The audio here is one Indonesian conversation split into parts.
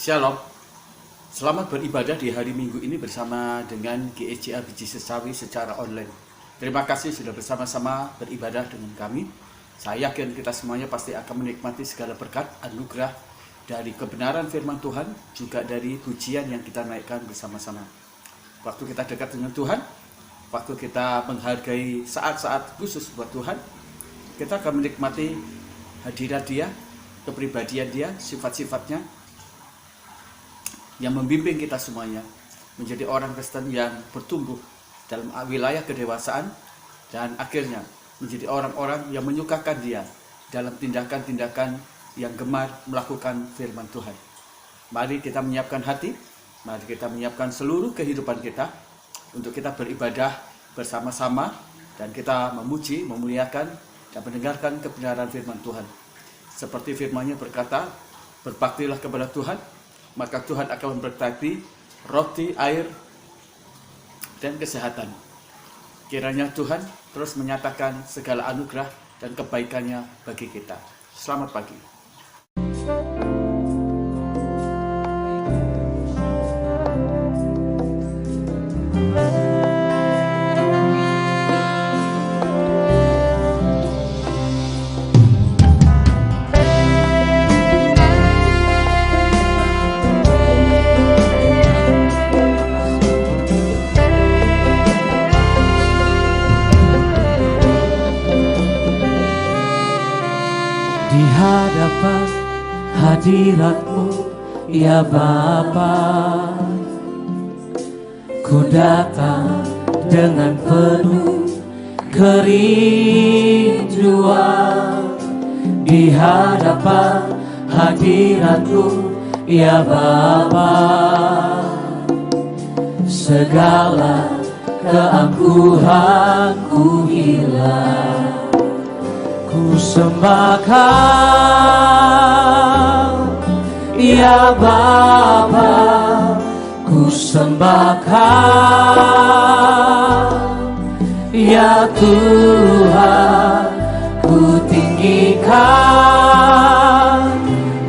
Shalom. Selamat beribadah di hari Minggu ini bersama dengan GEJA Biji Sesawi secara online. Terima kasih sudah bersama-sama beribadah dengan kami. Saya yakin kita semuanya pasti akan menikmati segala berkat, anugerah dari kebenaran firman Tuhan, juga dari pujian yang kita naikkan bersama-sama. Waktu kita dekat dengan Tuhan, waktu kita menghargai saat-saat khusus buat Tuhan, kita akan menikmati hadirat Dia, kepribadian Dia, sifat-sifatnya yang membimbing kita semuanya menjadi orang Kristen yang bertumbuh dalam wilayah kedewasaan dan akhirnya menjadi orang-orang yang menyukakan Dia dalam tindakan-tindakan yang gemar melakukan firman Tuhan. Mari kita menyiapkan hati, mari kita menyiapkan seluruh kehidupan kita untuk kita beribadah bersama-sama dan kita memuji, memuliakan dan mendengarkan kebenaran firman Tuhan. Seperti firman-Nya berkata, berbaktilah kepada Tuhan, maka Tuhan akan memberkati roti, air, dan kesehatan. Kiranya Tuhan terus menyatakan segala anugerah dan kebaikannya bagi kita. Selamat pagi. Di hadapan hadirat-Mu, ya Bapa, ku datang dengan penuh kerinduan. Di hadapan hadirat-Mu, ya Bapa, segala keangkuhanku hilang. Ku sembahkan, ya Bapa, ku sembahkan, ya Tuhan, ku tinggikan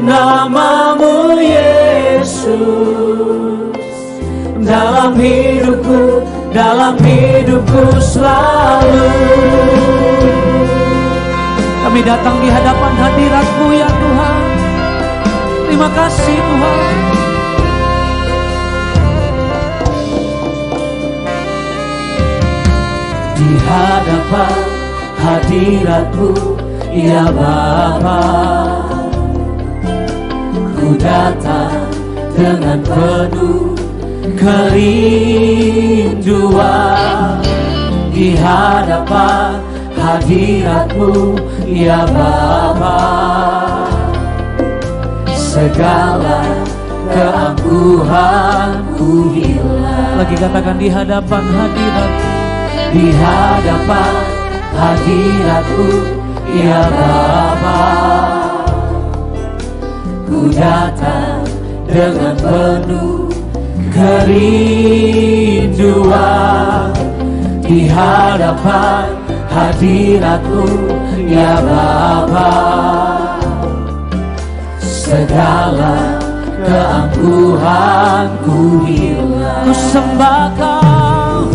nama-Mu Yesus dalam hidupku selalu. Kami datang di hadapan hadirat-Mu ya Tuhan. Terima kasih Tuhan. Di hadapan hadirat-Mu ya Bapa, ku datang dengan penuh kerinduan. Di hadapan hadirat-Mu ya Bapa, segala keangkuhanku hilang. Lagi katakan di hadapan hadirat-Mu, di hadapan hadirat-Mu ya Bapa, ku datang dengan penuh kerinduan. Di hadapan hadirat-Mu ya Bapa, segala keangkuhanku hilang. Ku sembahkan,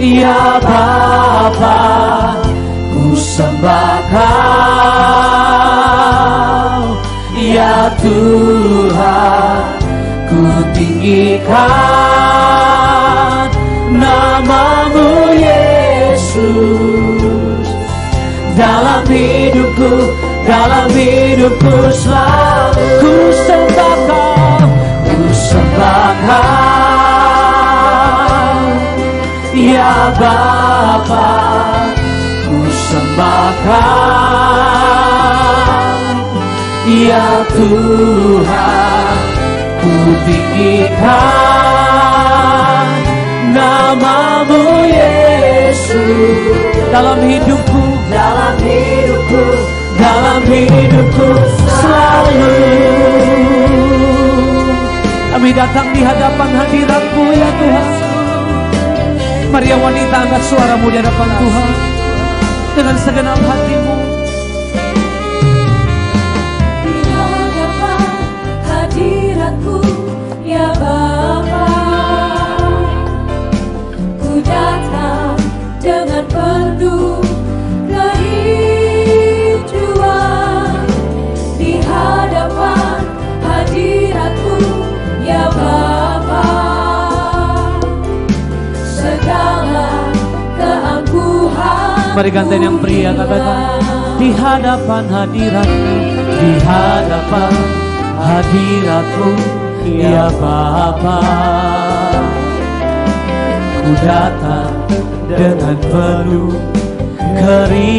ya Bapa, ku sembahkan, ya Tuhan, ku tinggikan nama-Mu Yesus dalam hidupku selalu. Ku sembahkan, ya Bapa, ku sembahkan, ya Tuhan, ku tinggikan nama-Mu Yesus dalam hidupku selalu. Kami datang di hadapan hadirat-Mu ya Tuhan. Mari ya wanita, angkat suaramu di hadapan Tuhan dengan segenap hatimu. Mari kanten yang pria, katakan di hadapan hadiratmu, di hadapan hadiratmu, ya Bapa. Ku datang dengan penuh kerinduan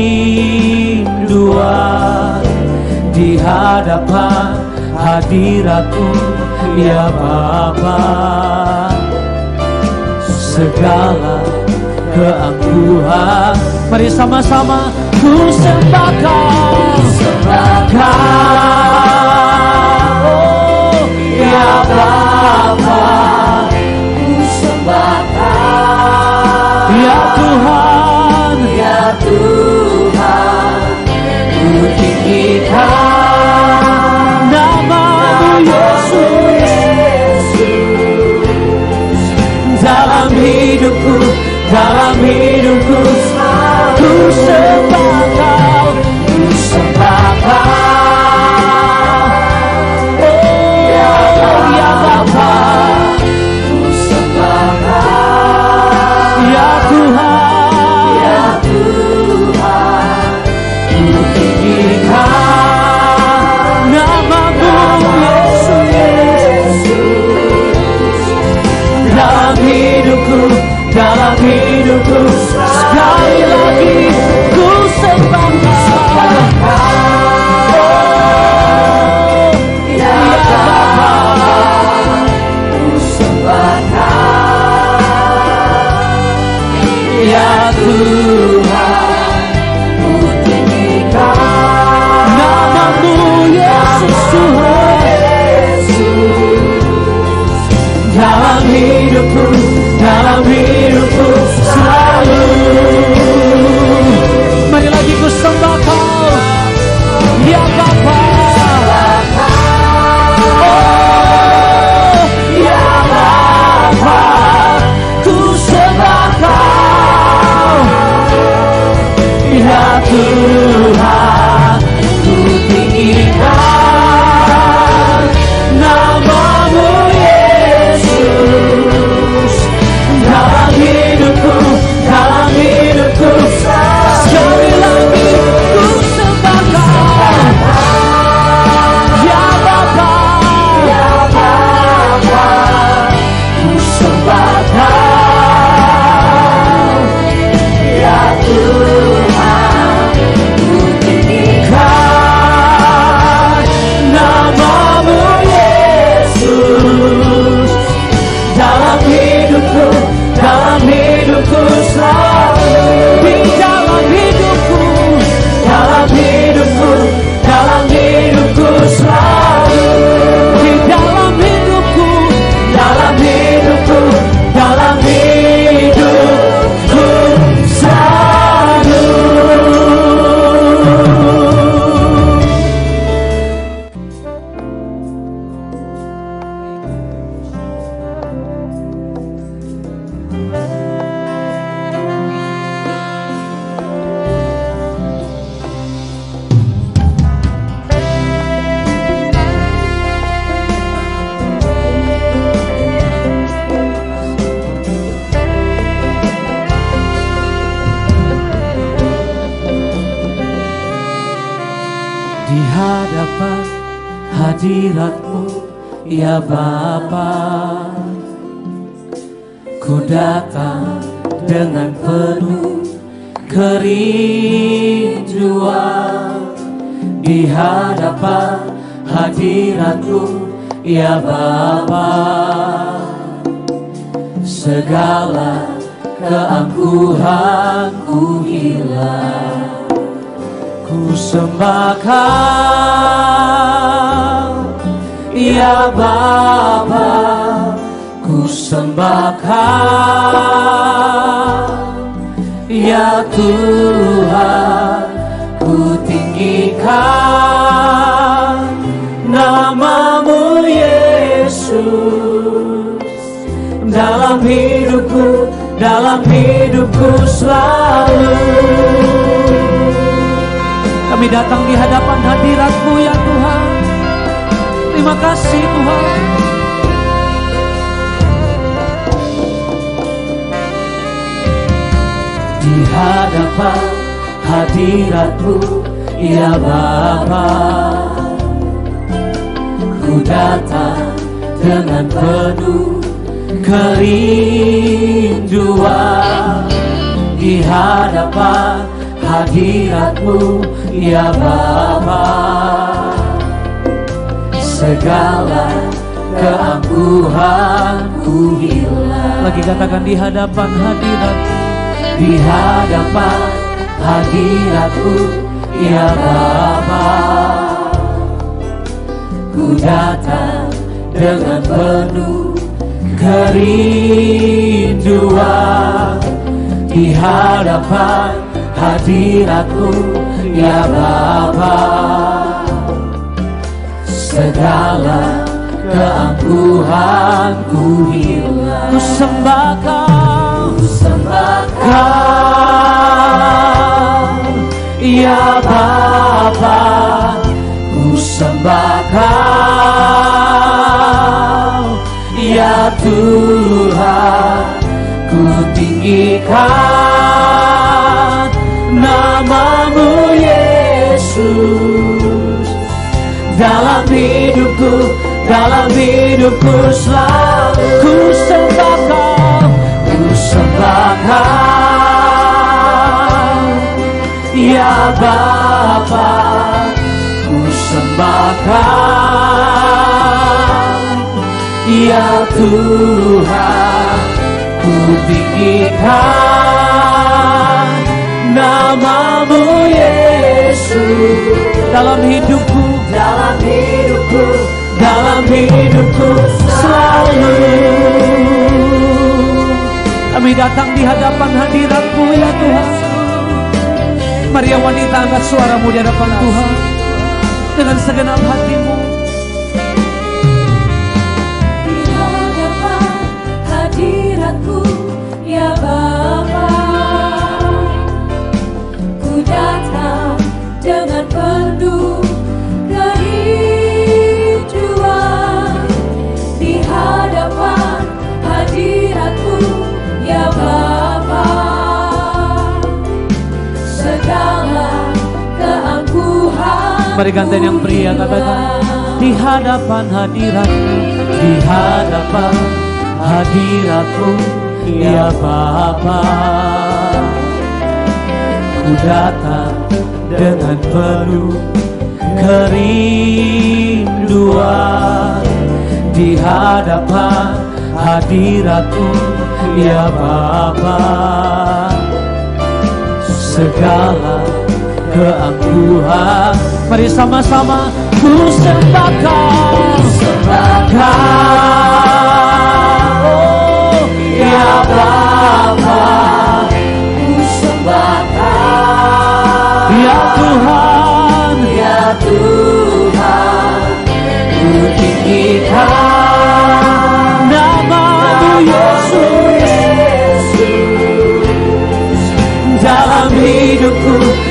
di hadapan hadiratmu, ya Bapa. Segala keangkuhan, mari sama-sama ku sembah Kau, oh ya Bapa. Ku sembah Kau, ya Tuhan, ya Tuhan. Ku tinggikan nama-Mu Yesus dalam hidupku, dalam hidupku. Ku sembah Kau, ku sembah Kau, oh ya Bapa. Ku sembah Kau, ya Tuhan, ya Tuhan. Ku tinggikan nama-Mu Yesus dalam hidupku, dalam hidupku. Sekali lagi ku sembah Kau, oh ya Bapa. Ku sembah Kau, ya Tuhan. Ku tinggikan nama-Mu Yesus Tuhan dalam hidupku, dalam hidupku selalu. Mari lagi ku sembah Kau, ya Bapa. Oh ya Bapa, ku sembah Kau, ya Tuhan. Ku tinggikan nama-Mu Yesus dalam hidupku, dalam hidupku. Sekali lagi ku sembah Kau, ya Bapa, ya Bapa. Ku sembah Kau, ya Tuhan. Ku tinggikan nama-Mu Yesus dalam hidupku, dalam hidupku selalu. Di dalam hidupku, dalam hidupku, dalam hidupku selalu. Di dalam hidupku, dalam hidupku, dalam hidupku selalu. Di hadapan hadirat-Mu, ya Bapa. Ku datang dengan penuh kerinduan di hadapan hadirat-Mu, ya Bapa. Segala keangkuhanku hilang, ku sembah Kau, ya Bapa. Ku sembah Kau, ya Tuhan. Ku tinggikan nama-Mu Yesus dalam hidupku, dalam hidupku selalu. Kami datang di hadapan hadirat-Mu ya Tuhan. Terima kasih Tuhan. Di hadapan hadirat-Mu ya Bapa. Ku datang dengan penuh kerinduan di hadapan hadirat-Mu ya Bapa. Segala keangkuhanku hilang. Lagi katakan di hadapan hadirat-Mu, di hadapan hadirat-Mu ya Bapa. Ku datang dengan penuh kerinduan di hadapan hadirat-Mu ya Bapa. Segala keangkuhanku hilang. Ku sembah Kau, ya Bapa. Ku sembah Kau, ya Tuhan. Ku tinggikan nama-Mu Yesus. Dalam hidupku selalu ku sembah Kau, ya Bapa. Ku sembah Kau, ya Tuhan. Ku tinggikan nama-Mu Yesus. Dalam hidupku selalu kami datang di hadapan hadirat-Mu ya Tuhan. Mari ya wanita, angkat suaramu di hadapan Tuhan dengan segenap hatimu. Di hadapan hadirat-Mu ya Bapa. Ku datang dengan penuh kerinduan di hadapan hadirat-Mu ya Bapa. Segala keangkuhan. Mari gantian yang pria, katakan di hadapan hadirat-Mu, di hadapan hadirat-Mu ya Bapa. Ku datang dengan penuh kerinduan di hadapan hadirat-Mu ya Bapa. Segala keangkuhan, mari sama-sama ku sembah Kau, oh, ya Bapa. Ku sembah Kau, ya Tuhan, ku tinggikan nama-Mu Yesus. Dalam hidupku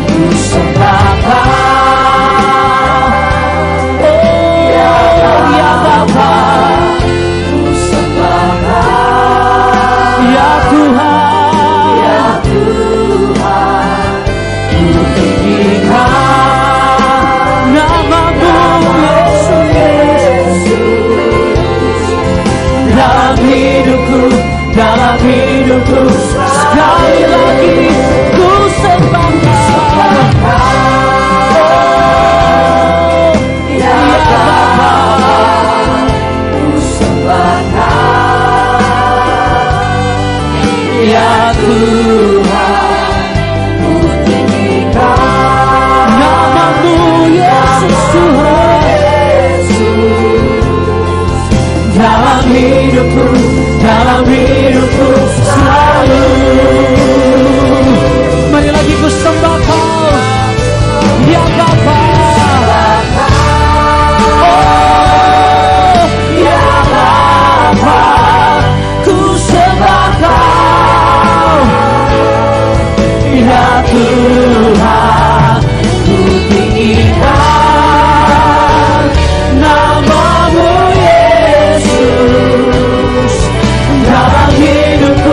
ku sembah Kau, oh ya Bapa. Ku sembah Kau, ya Tuhan, ku tinggikan nama-Mu Yesus. Dalam hidupku sekali lagi ku sembah Kau, oh, ya Bapa. Ku sembah Kau, ya Tuhan. Ku tinggikan nama-Mu Yesus Tuhan. Dalam hidupku selalu. Mari lagi ku sembah Kau, ya Bapa. Oh, ya Bapa. Ku sembah Kau, ya Tuhan. Ku tinggikan nama-Mu Yesus. Dalam hidupku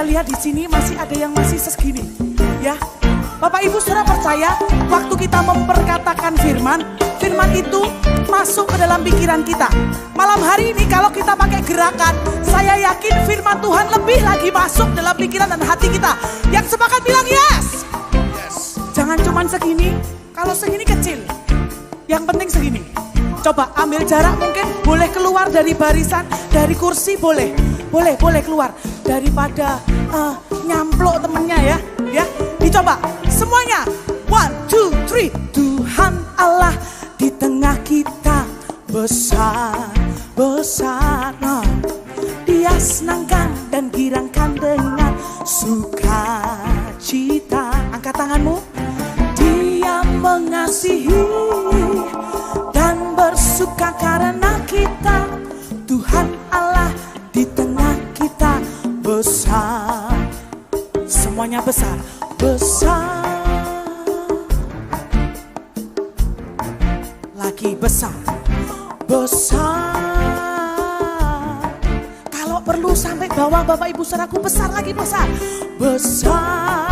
lihat di sini masih ada yang masih segini, ya. Bapak Ibu saudara percaya waktu kita memperkatakan firman itu masuk ke dalam pikiran kita. Malam hari ini kalau kita pakai gerakan, saya yakin firman Tuhan lebih lagi masuk dalam pikiran dan hati kita. Yang sepakat bilang yes. Jangan cuman segini, kalau segini kecil. Yang penting segini. Coba ambil jarak, mungkin boleh keluar dari barisan, dari kursi boleh keluar daripada nyamplok temennya ya. Dicoba semuanya. 1, 2, 3. Tuhan Allah di tengah kita besar. Nah, Dia senangkan dan girangkan dengan sukacita. Angkat tanganmu. Dia mengasihi dan bersuka karena kita. Tuhan Allah di tengah kita besar. Semuanya besar. Lagi besar. Kalau perlu sampai bawah Bapak Ibu saudaraku, besar lagi besar. Besar.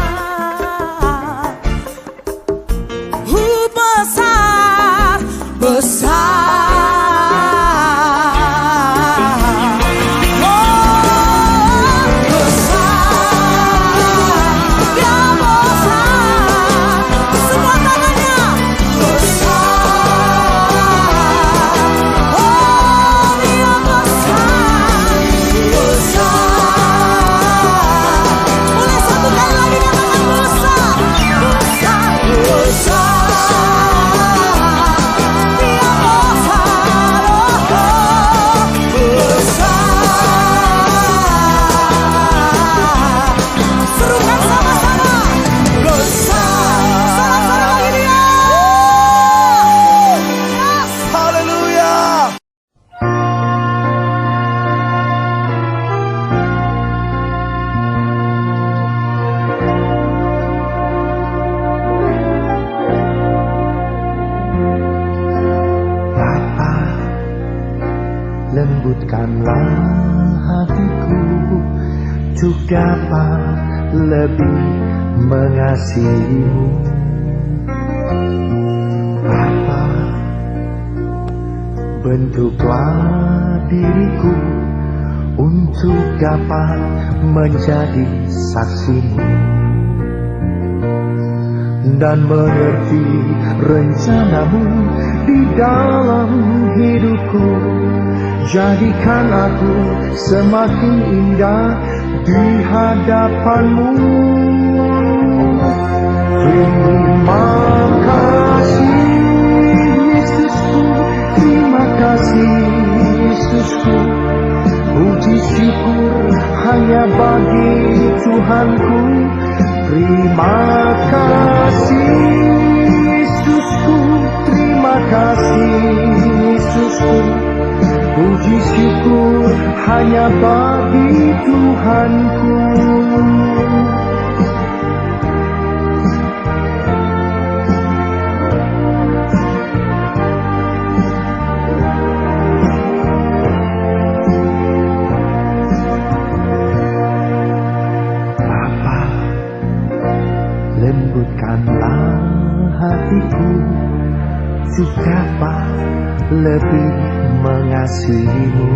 Lembutkanlah hatiku untuk dapat lebih mengasihimu. Bapa, bentuklah diriku untuk dapat menjadi saksimu dan mengerti rencanamu di dalam hidupku. Jadikan aku semakin indah di hadapanmu. Terima kasih Yesusku, terima kasih Yesusku. Puji syukur hanya bagi Tuhanku. Terima kasih Yesusku, terima kasih Yesusku. Puji syukur hanya bagi Tuhanku. Bapa, lembutkanlah hatiku untuk dapat lebih mengasihimu.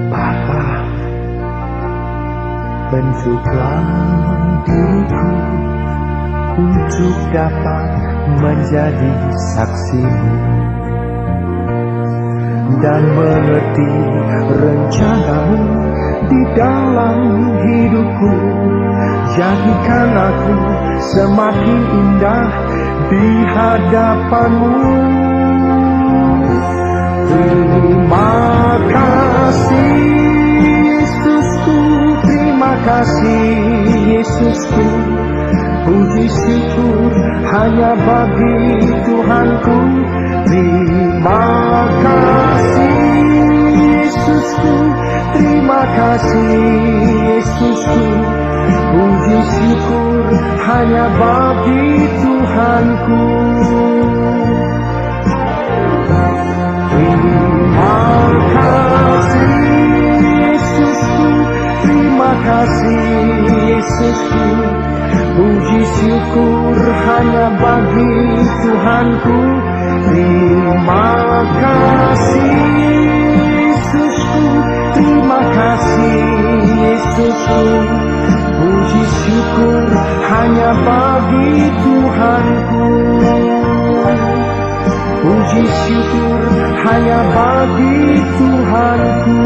Bapa, bentuklah diriku untuk dapat menjadi saksimu dan mengerti rencanamu di dalam hidupku. Jadikan aku semakin indah di hadapanmu. Terima kasih Yesusku, terima kasih Yesusku. Puji syukur hanya bagi Tuhanku. Terima kasih Yesusku, terima kasih Yesusku. Puji syukur hanya bagi Tuhanku. Terima kasih Yesusku, Puji syukur hanya bagi Tuhanku. Terima kasih Yesusku, terima kasih Yesusku. Puji syukur hanya bagi Tuhanku. Puji syukur hanya bagi Tuhanku.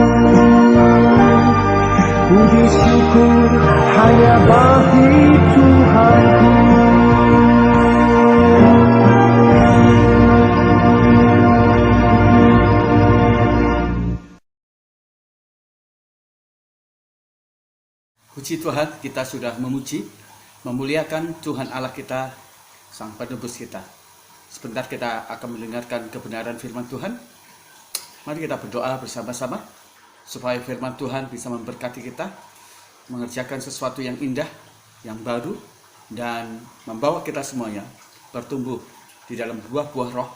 Puji syukur hanya bagi Tuhanku. Puji Tuhan, kita sudah memuji, memuliakan Tuhan Allah kita, Sang Penebus kita. Sebentar kita akan mendengarkan kebenaran firman Tuhan. Mari kita berdoa bersama-sama supaya firman Tuhan bisa memberkati kita, mengerjakan sesuatu yang indah, yang baru, dan membawa kita semuanya bertumbuh di dalam buah-buah roh,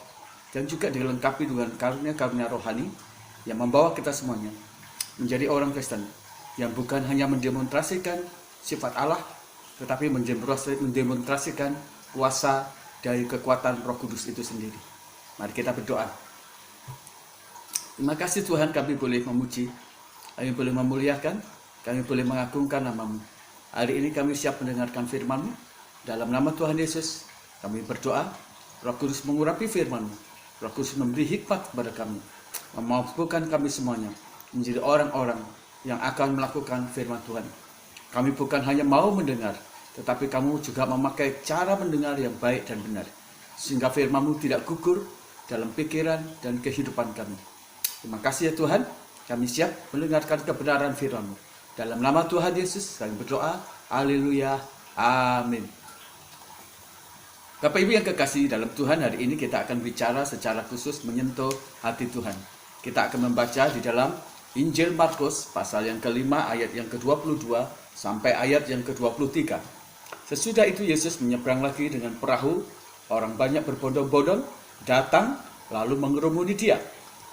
dan juga dilengkapi dengan karunia-karunia rohani yang membawa kita semuanya menjadi orang Kristen yang bukan hanya mendemonstrasikan sifat Allah, tetapi mendemonstrasikan kuasa dari kekuatan Roh Kudus itu sendiri. Mari kita berdoa. Terima kasih Tuhan, kami boleh memuji, kami boleh memuliakan, kami boleh mengagungkan nama-Mu. Hari ini kami siap mendengarkan firman-Mu. Dalam nama Tuhan Yesus, kami berdoa, Roh Kudus mengurapi firman-Mu. Roh Kudus memberi hikmat kepada kami, memampukan kami semuanya menjadi orang-orang yang akan melakukan firman Tuhan. Kami bukan hanya mau mendengar, tetapi kamu juga memakai cara mendengar yang baik dan benar, sehingga firman-Mu tidak gugur dalam pikiran dan kehidupan kami. Terima kasih ya Tuhan, kami siap mendengarkan kebenaran firman-Mu. Dalam nama Tuhan Yesus kami berdoa, haleluya, amin. Bapak Ibu yang kekasih dalam Tuhan, hari ini kita akan bicara secara khusus menyentuh hati Tuhan. Kita akan membaca di dalam Injil Markus pasal yang kelima ayat yang ke-22 sampai ayat yang ke-23. Sesudah itu Yesus menyeberang lagi dengan perahu. Orang banyak berbondong-bondong datang lalu mengerumuni dia.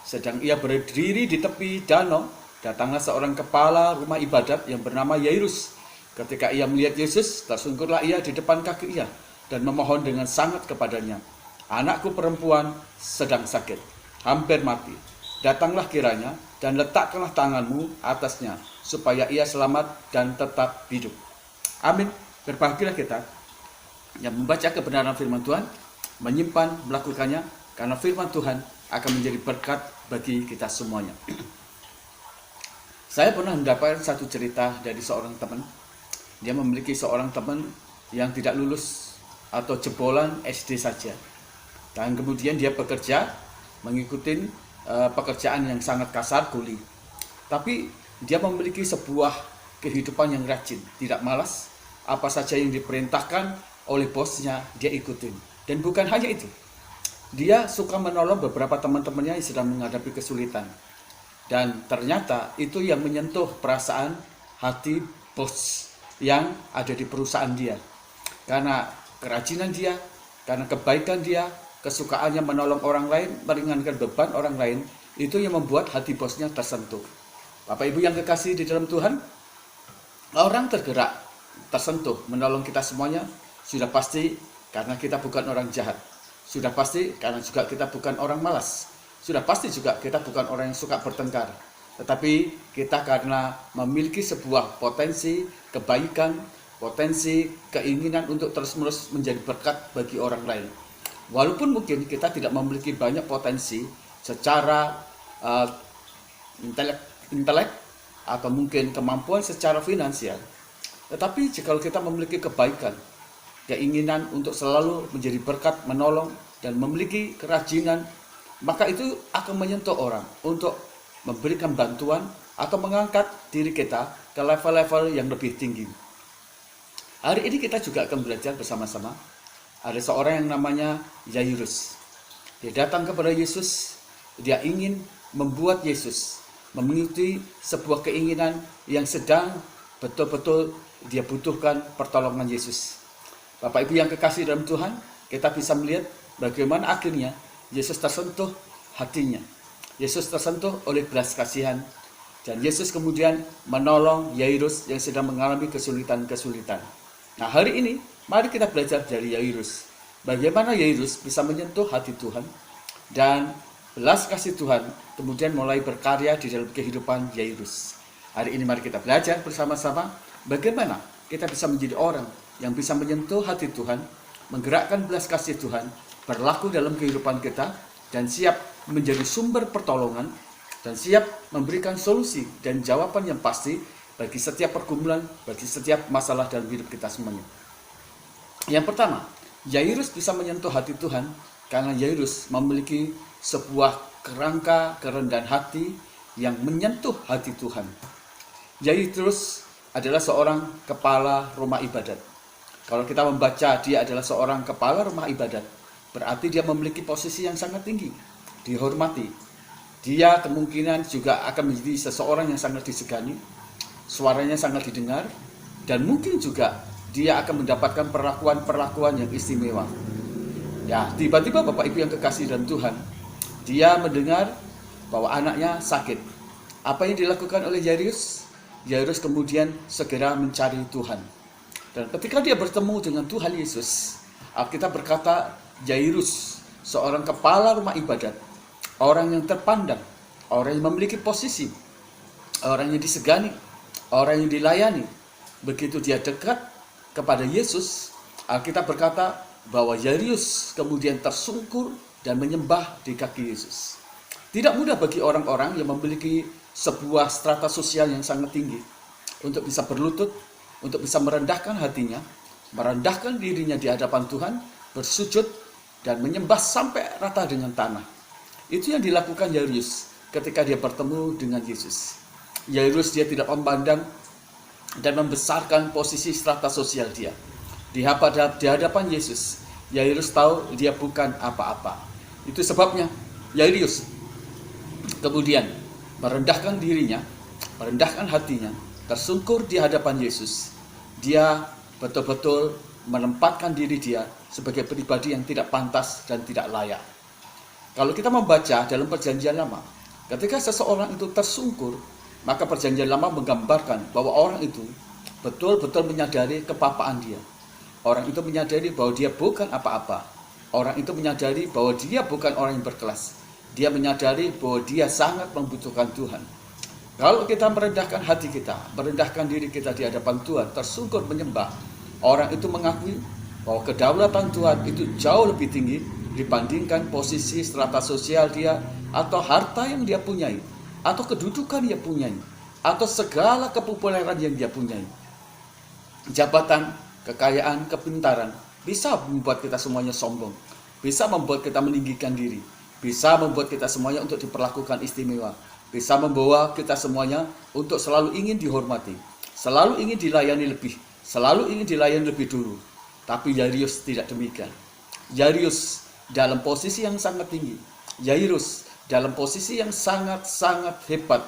Sedang ia berdiri di tepi danau, datanglah seorang kepala rumah ibadat yang bernama Yairus. Ketika ia melihat Yesus, tersungkurlah ia di depan kaki ia dan memohon dengan sangat kepadanya, "Anakku perempuan sedang sakit, hampir mati. Datanglah kiranya dan letakkanlah tanganmu atasnya, supaya ia selamat dan tetap hidup." Amin. Berbahagialah kita yang membaca kebenaran firman Tuhan, menyimpan, melakukannya, karena firman Tuhan akan menjadi berkat bagi kita semuanya. Saya pernah mendapatkan satu cerita dari seorang teman. Dia memiliki seorang teman yang tidak lulus atau jebolan SD saja. Dan kemudian dia bekerja, mengikuti pekerjaan yang sangat kasar, kuli. Tapi dia memiliki sebuah kehidupan yang rajin, tidak malas. Apa saja yang diperintahkan oleh bosnya dia ikutin. Dan bukan hanya itu, dia suka menolong beberapa teman-temannya yang sedang menghadapi kesulitan. Dan ternyata itu yang menyentuh perasaan hati bos yang ada di perusahaan dia. Karena kerajinan dia, karena kebaikan dia, kesukaannya menolong orang lain, meringankan beban orang lain, itu yang membuat hati bosnya tersentuh. Bapak Ibu yang kekasih di dalam Tuhan, orang tergerak, tersentuh, menolong kita semuanya, sudah pasti karena kita bukan orang jahat. Sudah pasti karena juga kita bukan orang malas. Sudah pasti juga kita bukan orang yang suka bertengkar. Tetapi kita karena memiliki sebuah potensi kebaikan, potensi keinginan untuk terus-menerus menjadi berkat bagi orang lain. Walaupun mungkin kita tidak memiliki banyak potensi secara intelek atau mungkin kemampuan secara finansial, tetapi jika kita memiliki kebaikan, keinginan untuk selalu menjadi berkat, menolong, dan memiliki kerajinan, maka itu akan menyentuh orang untuk memberikan bantuan atau mengangkat diri kita ke level-level yang lebih tinggi. Hari ini kita juga akan belajar bersama-sama. Ada seorang yang namanya Yairus. Dia datang kepada Yesus. Dia ingin membuat Yesus mengikuti sebuah keinginan yang sedang betul-betul dia butuhkan pertolongan Yesus. Bapak Ibu yang kekasih dalam Tuhan, kita bisa melihat bagaimana akhirnya Yesus tersentuh hatinya. Yesus tersentuh oleh belas kasihan. Dan Yesus kemudian menolong Yairus yang sedang mengalami kesulitan-kesulitan. Nah, hari ini mari kita belajar dari Yairus. Bagaimana Yairus bisa menyentuh hati Tuhan dan belas kasih Tuhan kemudian mulai berkarya di dalam kehidupan Yairus. Hari ini mari kita belajar bersama-sama bagaimana kita bisa menjadi orang yang bisa menyentuh hati Tuhan, menggerakkan belas kasih Tuhan, berlaku dalam kehidupan kita, dan siap menjadi sumber pertolongan, dan siap memberikan solusi dan jawaban yang pasti bagi setiap pergumulan, bagi setiap masalah dalam hidup kita semuanya. Yang pertama, Yairus bisa menyentuh hati Tuhan karena Yairus memiliki sebuah kerangka kerendahan hati yang menyentuh hati Tuhan. Yairus adalah seorang kepala rumah ibadat. Kalau kita membaca dia adalah seorang kepala rumah ibadat, berarti dia memiliki posisi yang sangat tinggi, dihormati. Dia kemungkinan juga akan menjadi seseorang yang sangat disegani, suaranya sangat didengar, dan mungkin juga dia akan mendapatkan perlakuan-perlakuan yang istimewa. Ya, tiba-tiba Bapak Ibu yang kekasih dalam Tuhan, dia mendengar bahwa anaknya sakit. Apa yang dilakukan oleh Yairus? Yairus kemudian segera mencari Tuhan. Dan ketika dia bertemu dengan Tuhan Yesus, Alkitab berkata Yairus, seorang kepala rumah ibadat, orang yang terpandang, orang yang memiliki posisi, orang yang disegani, orang yang dilayani. Begitu dia dekat kepada Yesus, Alkitab berkata bahwa Yairus kemudian tersungkur dan menyembah di kaki Yesus. Tidak mudah bagi orang-orang yang memiliki sebuah strata sosial yang sangat tinggi untuk bisa berlutut, untuk bisa merendahkan hatinya, merendahkan dirinya di hadapan Tuhan, bersujud dan menyembah sampai rata dengan tanah. Itu yang dilakukan Yairus ketika dia bertemu dengan Yesus. Yairus dia tidak memandang dan membesarkan posisi strata sosial dia. Di hadapan Yesus, Yairus tahu dia bukan apa-apa. Itu sebabnya Yairus kemudian merendahkan dirinya, merendahkan hatinya, tersungkur di hadapan Yesus. Dia betul-betul menempatkan diri dia sebagai pribadi yang tidak pantas dan tidak layak. Kalau kita membaca dalam Perjanjian Lama, ketika seseorang itu tersungkur, maka Perjanjian Lama menggambarkan bahwa orang itu betul-betul menyadari kepapaan dia. Orang itu menyadari bahwa dia bukan apa-apa. Orang itu menyadari bahwa dia bukan orang yang berkelas. Dia menyadari bahwa dia sangat membutuhkan Tuhan. Kalau kita merendahkan hati kita, merendahkan diri kita di hadapan Tuhan, tersungkur menyembah, orang itu mengakui bahwa kedaulatan Tuhan itu jauh lebih tinggi dibandingkan posisi strata sosial dia, atau harta yang dia punyai, atau kedudukan yang dia punyai, atau segala kepopuleran yang dia punyai. Jabatan, kekayaan, kepintaran bisa membuat kita semuanya sombong, bisa membuat kita meninggikan diri, bisa membuat kita semuanya untuk diperlakukan istimewa, bisa membawa kita semuanya untuk selalu ingin dihormati, selalu ingin dilayani lebih, selalu ingin dilayani lebih dulu. Tapi Yairus tidak demikian. Yairus dalam posisi yang sangat tinggi, Yairus dalam posisi yang sangat-sangat hebat,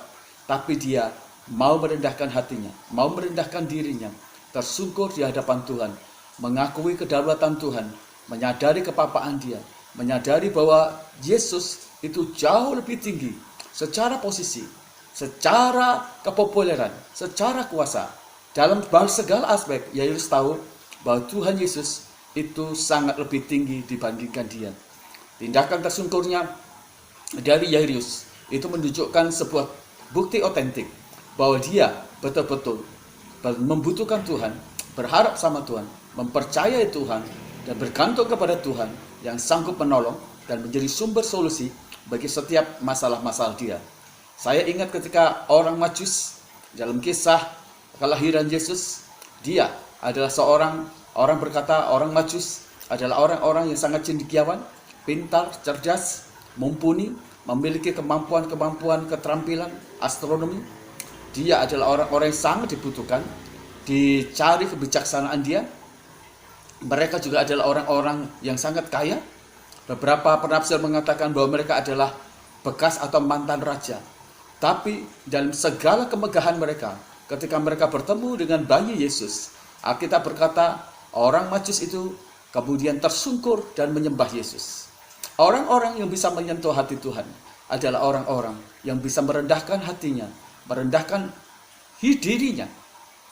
tapi dia mau merendahkan hatinya, mau merendahkan dirinya, tersungkur di hadapan Tuhan, mengakui kedaulatan Tuhan, menyadari kepapaan dia, menyadari bahwa Yesus itu jauh lebih tinggi secara posisi, secara kepopuleran, secara kuasa. Dalam segala aspek, Yairus tahu bahwa Tuhan Yesus itu sangat lebih tinggi dibandingkan dia. Tindakan tersungkurnya dari Yairus itu menunjukkan sebuah bukti otentik bahwa dia betul-betul membutuhkan Tuhan, berharap sama Tuhan, mempercayai Tuhan, dan bergantung kepada Tuhan yang sanggup menolong dan menjadi sumber solusi bagi setiap masalah-masalah dia. Saya ingat ketika orang Majus dalam kisah kelahiran Yesus, dia adalah orang berkata orang Majus adalah orang-orang yang sangat cendekiawan, pintar, cerdas, mumpuni, memiliki kemampuan-kemampuan keterampilan astronomi. Dia adalah orang-orang yang sangat dibutuhkan, dicari kebijaksanaan dia. Mereka juga adalah orang-orang yang sangat kaya. Beberapa penafsir mengatakan bahwa mereka adalah bekas atau mantan raja. Tapi dalam segala kemegahan mereka, ketika mereka bertemu dengan bayi Yesus, Alkitab berkata orang Majus itu kemudian tersungkur dan menyembah Yesus. Orang-orang yang bisa menyentuh hati Tuhan adalah orang-orang yang bisa merendahkan hatinya, merendahkan dirinya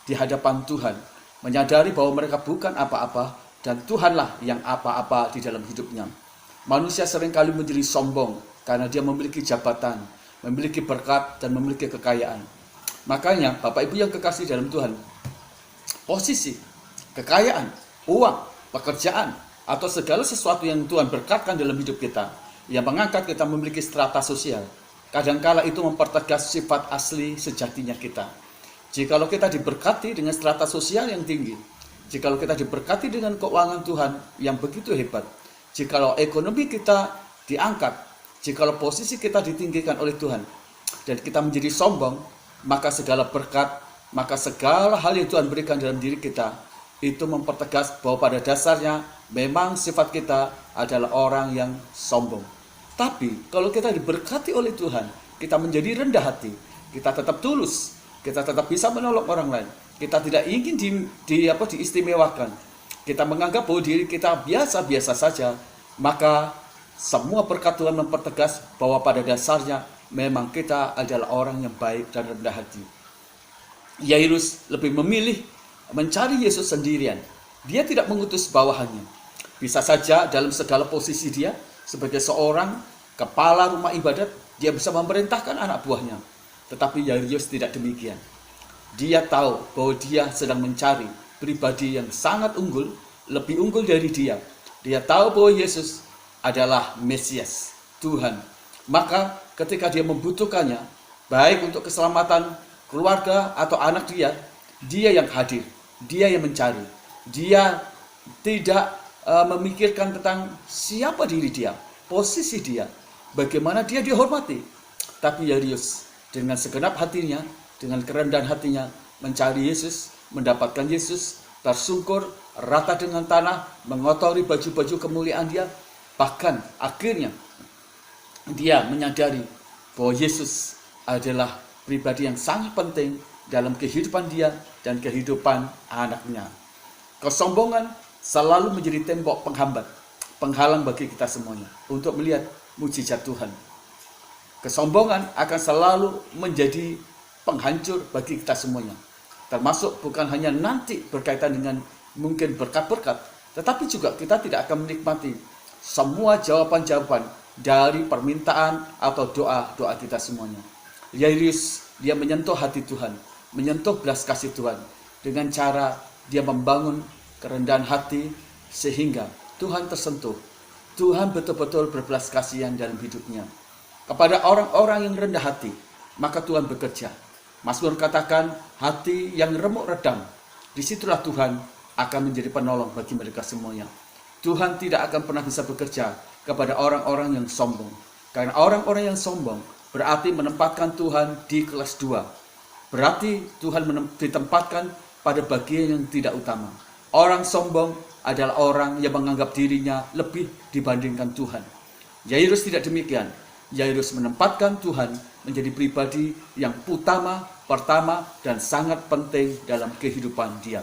di hadapan Tuhan, menyadari bahwa mereka bukan apa-apa dan Tuhanlah yang apa-apa di dalam hidupnya. Manusia seringkali menjadi sombong karena dia memiliki jabatan, memiliki berkat, dan memiliki kekayaan. Makanya Bapak Ibu yang kekasih dalam Tuhan, posisi, kekayaan, uang, pekerjaan, atau segala sesuatu yang Tuhan berkatkan dalam hidup kita, yang mengangkat kita memiliki strata sosial, kadangkala itu mempertegas sifat asli sejatinya kita. Jikalau kita diberkati dengan strata sosial yang tinggi, jikalau kita diberkati dengan keuangan Tuhan yang begitu hebat, jikalau ekonomi kita diangkat, jikalau posisi kita ditinggikan oleh Tuhan, dan kita menjadi sombong, maka segala berkat, maka segala hal yang Tuhan berikan dalam diri kita, itu mempertegas bahwa pada dasarnya memang sifat kita adalah orang yang sombong. Tapi kalau kita diberkati oleh Tuhan, kita menjadi rendah hati, kita tetap tulus, kita tetap bisa menolong orang lain, kita tidak ingin diistimewakan, kita menganggap bahwa diri kita biasa-biasa saja, maka semua berkat Tuhan mempertegas bahwa pada dasarnya memang kita adalah orang yang baik dan rendah hati. Yairus lebih memilih mencari Yesus sendirian. Dia tidak mengutus bawahannya. Bisa saja dalam segala posisi dia sebagai seorang kepala rumah ibadat, dia bisa memerintahkan anak buahnya. Tetapi Yairus tidak demikian. Dia tahu bahwa dia sedang mencari pribadi yang sangat unggul, lebih unggul dari dia. Dia tahu bahwa Yesus adalah Mesias, Tuhan. Maka ketika dia membutuhkannya, baik untuk keselamatan keluarga atau anak dia yang hadir. Dia yang mencari. Dia tidak memikirkan tentang siapa diri dia, posisi dia, bagaimana dia dihormati. Tapi Yairus dengan segenap hatinya, dengan kerendahan hatinya, mencari Yesus, mendapatkan Yesus, tersungkur, rata dengan tanah, mengotori baju-baju kemuliaan dia. Bahkan akhirnya dia menyadari bahwa Yesus adalah pribadi yang sangat penting dalam kehidupan dia dan kehidupan anaknya. Kesombongan selalu menjadi tembok penghambat, penghalang bagi kita semuanya untuk melihat mujizat Tuhan. Kesombongan akan selalu menjadi penghancur bagi kita semuanya. Termasuk bukan hanya nanti berkaitan dengan mungkin berkat-berkat, tetapi juga kita tidak akan menikmati semua jawaban-jawaban dari permintaan atau doa-doa kita semuanya. Yairus, dia menyentuh hati Tuhan, menyentuh belas kasih Tuhan dengan cara dia membangun kerendahan hati sehingga Tuhan tersentuh. Tuhan betul-betul berbelas kasihan dalam hidupnya. Kepada orang-orang yang rendah hati, maka Tuhan bekerja. Mazmur katakan, hati yang remuk redam, disitulah Tuhan akan menjadi penolong bagi mereka semuanya. Tuhan tidak akan pernah bisa bekerja kepada orang-orang yang sombong. Karena orang-orang yang sombong berarti menempatkan Tuhan di kelas 2. Berarti Tuhan ditempatkan pada bagian yang tidak utama. Orang sombong adalah orang yang menganggap dirinya lebih dibandingkan Tuhan. Yairus tidak demikian. Yairus menempatkan Tuhan menjadi pribadi yang utama, pertama, dan sangat penting dalam kehidupan dia.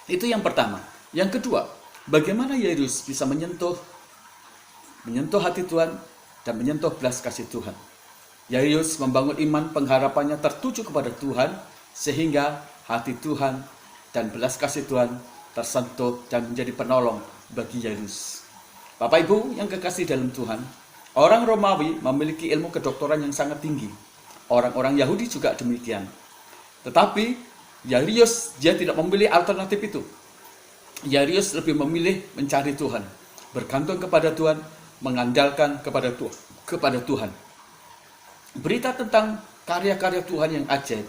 Itu yang pertama. Yang kedua, bagaimana Yairus bisa menyentuh hati Tuhan dan menyentuh belas kasih Tuhan. Yairus membangun iman pengharapannya tertuju kepada Tuhan sehingga hati Tuhan dan belas kasih Tuhan tersentuh dan menjadi penolong bagi Yairus. Bapak Ibu yang kekasih dalam Tuhan, orang Romawi memiliki ilmu kedokteran yang sangat tinggi. Orang-orang Yahudi juga demikian. Tetapi Yairus dia tidak memilih alternatif itu. Yairus lebih memilih mencari Tuhan, bergantung kepada Tuhan, mengandalkan kepada Tuhan. Berita tentang karya-karya Tuhan yang ajaib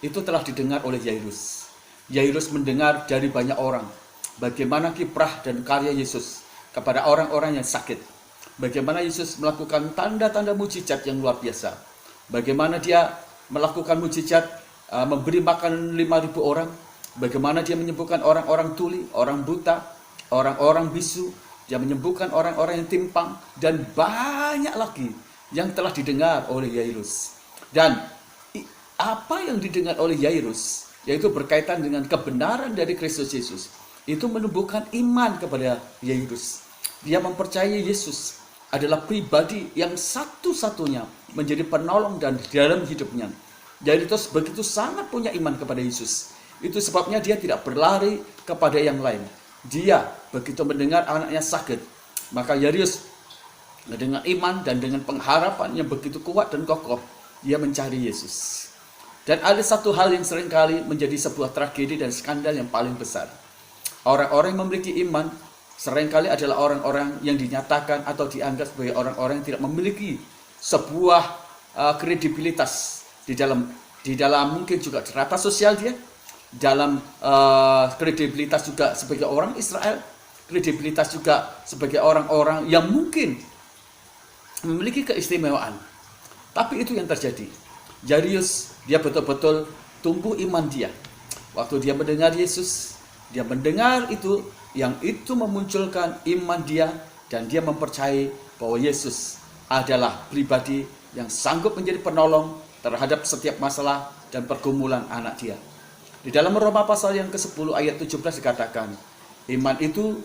itu telah didengar oleh Yairus. Yairus mendengar dari banyak orang bagaimana kiprah dan karya Yesus kepada orang-orang yang sakit. Bagaimana Yesus melakukan tanda-tanda mujizat yang luar biasa. Bagaimana dia melakukan mujizat memberi makan 5.000 orang. Bagaimana dia menyembuhkan orang-orang tuli, orang buta, orang-orang bisu. Dia menyembuhkan orang-orang yang timpang dan banyak lagi yang telah didengar oleh Yairus. Dan apa yang didengar oleh Yairus, yaitu berkaitan dengan kebenaran dari Kristus Yesus, itu menumbuhkan iman kepada Yairus. Dia mempercayai Yesus adalah pribadi yang satu-satunya menjadi penolong dan dalam hidupnya. Yairus begitu sangat punya iman kepada Yesus. Itu sebabnya dia tidak berlari kepada yang lain. Dia begitu mendengar anaknya sakit, maka Jairus dengan iman dan dengan pengharapan yang begitu kuat dan kokoh, dia mencari Yesus. Dan ada satu hal yang seringkali menjadi sebuah tragedi dan skandal yang paling besar. Orang-orang yang memiliki iman seringkali adalah orang-orang yang dinyatakan atau dianggap sebagai orang-orang yang tidak memiliki sebuah kredibilitas di dalam mungkin juga strata sosial dia, dalam kredibilitas juga sebagai orang Israel, kredibilitas juga sebagai orang-orang yang mungkin memiliki keistimewaan. Tapi itu yang terjadi. Jairus, dia betul-betul tumbuh iman dia. Waktu dia mendengar Yesus, dia mendengar itu, yang itu memunculkan iman dia, dan dia mempercayai bahwa Yesus adalah pribadi yang sanggup menjadi penolong terhadap setiap masalah dan pergumulan anak dia. Di dalam Roma pasal yang ke-10 ayat 17 dikatakan, iman itu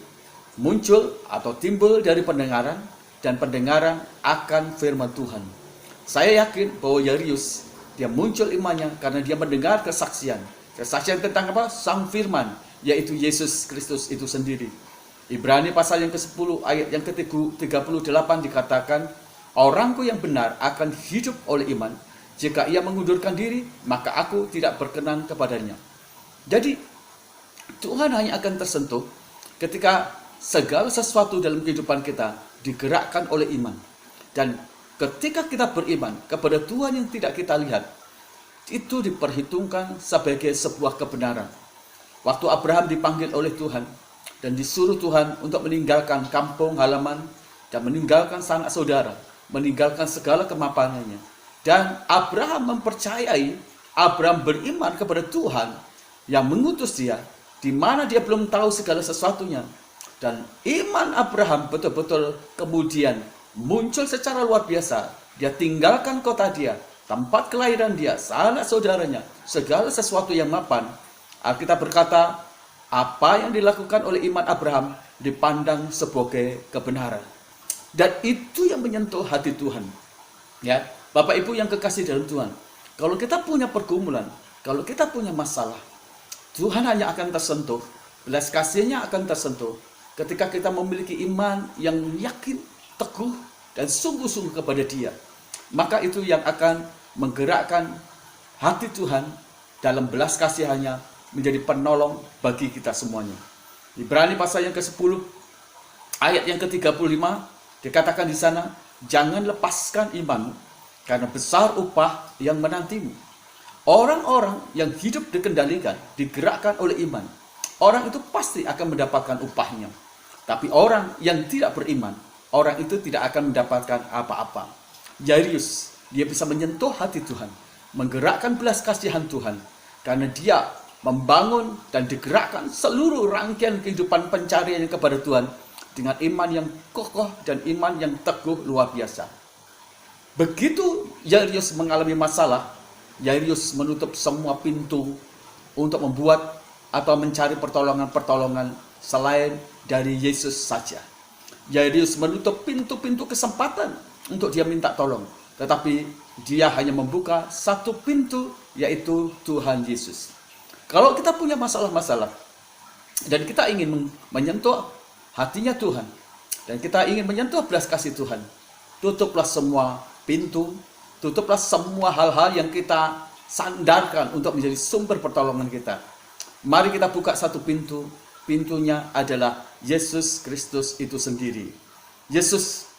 muncul atau timbul dari pendengaran, dan pendengaran akan firman Tuhan. Saya yakin bahwa Jairus, dia muncul imannya karena dia mendengar kesaksian tentang apa? Sang firman, yaitu Yesus Kristus itu sendiri. Ibrani pasal yang ke-10 ayat yang ke-38 dikatakan, orangku yang benar akan hidup oleh iman. Jika ia mengundurkan diri, maka aku tidak berkenan kepadanya. Jadi, Tuhan hanya akan tersentuh ketika segala sesuatu dalam kehidupan kita digerakkan oleh iman. Dan ketika kita beriman kepada Tuhan yang tidak kita lihat, itu diperhitungkan sebagai sebuah kebenaran. Waktu Abraham dipanggil oleh Tuhan dan disuruh Tuhan untuk meninggalkan kampung halaman dan meninggalkan sanak saudara, meninggalkan segala kemapanannya. Dan Abraham mempercayai, Abraham beriman kepada Tuhan yang mengutus dia, di mana dia belum tahu segala sesuatunya. Dan iman Abraham betul-betul kemudian muncul secara luar biasa. Dia tinggalkan kota dia, tempat kelahiran dia, sanak saudaranya, segala sesuatu yang mapan. Alkitab berkata, apa yang dilakukan oleh iman Abraham dipandang sebagai kebenaran. Dan itu yang menyentuh hati Tuhan. Ya, Bapak Ibu yang kekasih dalam Tuhan, kalau kita punya pergumulan, kalau kita punya masalah, Tuhan hanya akan tersentuh, belas kasih-Nya akan tersentuh ketika kita memiliki iman yang yakin, teguh, dan sungguh-sungguh kepada Dia. Maka itu yang akan menggerakkan hati Tuhan dalam belas kasihannya menjadi penolong bagi kita semuanya. Ibrani pasal yang ke-10 ayat yang ke-35 dikatakan di sana, jangan lepaskan imanmu karena besar upah yang menantimu. Orang-orang yang hidup dikendalikan, digerakkan oleh iman, orang itu pasti akan mendapatkan upahnya. Tapi orang yang tidak beriman, orang itu tidak akan mendapatkan apa-apa. Jairus, dia bisa menyentuh hati Tuhan, menggerakkan belas kasihan Tuhan, karena dia membangun dan digerakkan seluruh rangkaian kehidupan pencariannya kepada Tuhan dengan iman yang kokoh dan iman yang teguh luar biasa. Begitu Jairus mengalami masalah, Jairus menutup semua pintu untuk membuat atau mencari pertolongan-pertolongan selain dari Yesus saja. Jairus menutup pintu-pintu kesempatan untuk dia minta tolong, tetapi dia hanya membuka satu pintu, yaitu Tuhan Yesus. Kalau kita punya masalah-masalah dan kita ingin menyentuh hatinya Tuhan, dan kita ingin menyentuh belas kasih Tuhan, tutuplah semua pintu, tutuplah semua hal-hal yang kita sandarkan untuk menjadi sumber pertolongan kita. Mari kita buka satu pintu. Pintunya adalah Yesus Kristus itu sendiri. Yesus,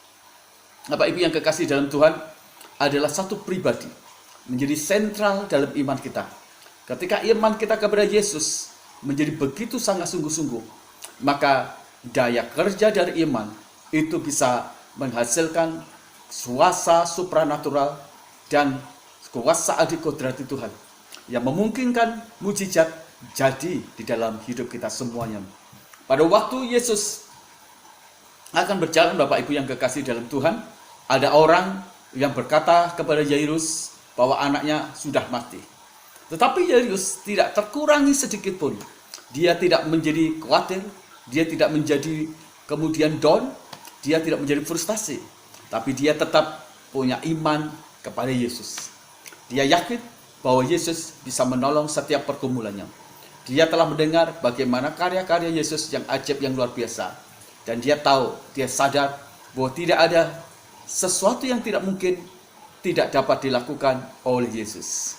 Bapak Ibu yang kekasih dalam Tuhan, adalah satu pribadi, menjadi sentral dalam iman kita. Ketika iman kita kepada Yesus menjadi begitu sangat sungguh-sungguh, maka daya kerja dari iman itu bisa menghasilkan kuasa supranatural dan kuasa adikodrati Tuhan yang memungkinkan mujizat jadi di dalam hidup kita semuanya. Pada waktu Yesus akan berjalan, Bapak Ibu yang kekasih dalam Tuhan, ada orang yang berkata kepada Jairus bahwa anaknya sudah mati. Tetapi Jairus tidak terkurangi sedikit pun. Dia tidak menjadi khawatir, dia tidak menjadi kemudian down, dia tidak menjadi frustasi. Tapi dia tetap punya iman kepada Yesus. Dia yakin bahwa Yesus bisa menolong setiap pergumulannya. Dia telah mendengar bagaimana karya-karya Yesus yang ajaib, yang luar biasa. Dan dia tahu, dia sadar bahwa tidak ada sesuatu yang tidak mungkin tidak dapat dilakukan oleh Yesus.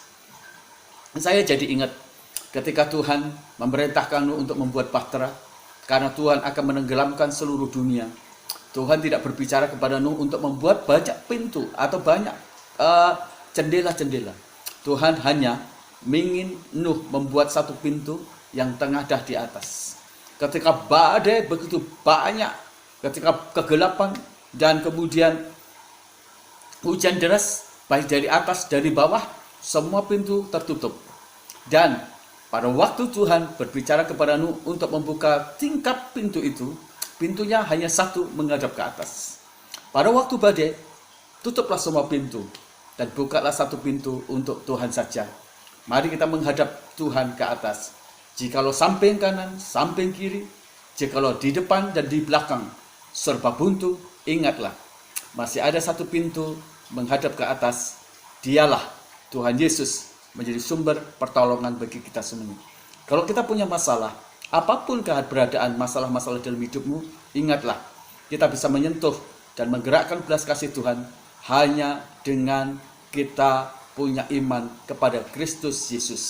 Saya jadi ingat ketika Tuhan memerintahkan Nuh untuk membuat bahtera, karena Tuhan akan menenggelamkan seluruh dunia. Tuhan tidak berbicara kepada Nuh untuk membuat banyak pintu atau banyak jendela-jendela. Tuhan hanya ingin Nuh membuat satu pintu yang tengadah di atas. Ketika badai begitu banyak, ketika kegelapan dan kemudian hujan deras, baik dari atas dari bawah, semua pintu tertutup. Dan pada waktu Tuhan berbicara kepada Nuh untuk membuka tingkap pintu itu, pintunya hanya satu menghadap ke atas. Pada waktu badai, tutuplah semua pintu dan bukalah satu pintu untuk Tuhan saja. Mari kita menghadap Tuhan ke atas. Jikalau samping kanan, samping kiri, jikalau di depan dan di belakang serba buntu, ingatlah, masih ada satu pintu menghadap ke atas. Dialah Tuhan Yesus menjadi sumber pertolongan bagi kita semuanya. Kalau kita punya masalah, apapun keberadaan masalah-masalah dalam hidupmu, ingatlah, kita bisa menyentuh dan menggerakkan belas kasih Tuhan hanya dengan kita punya iman kepada Kristus Yesus,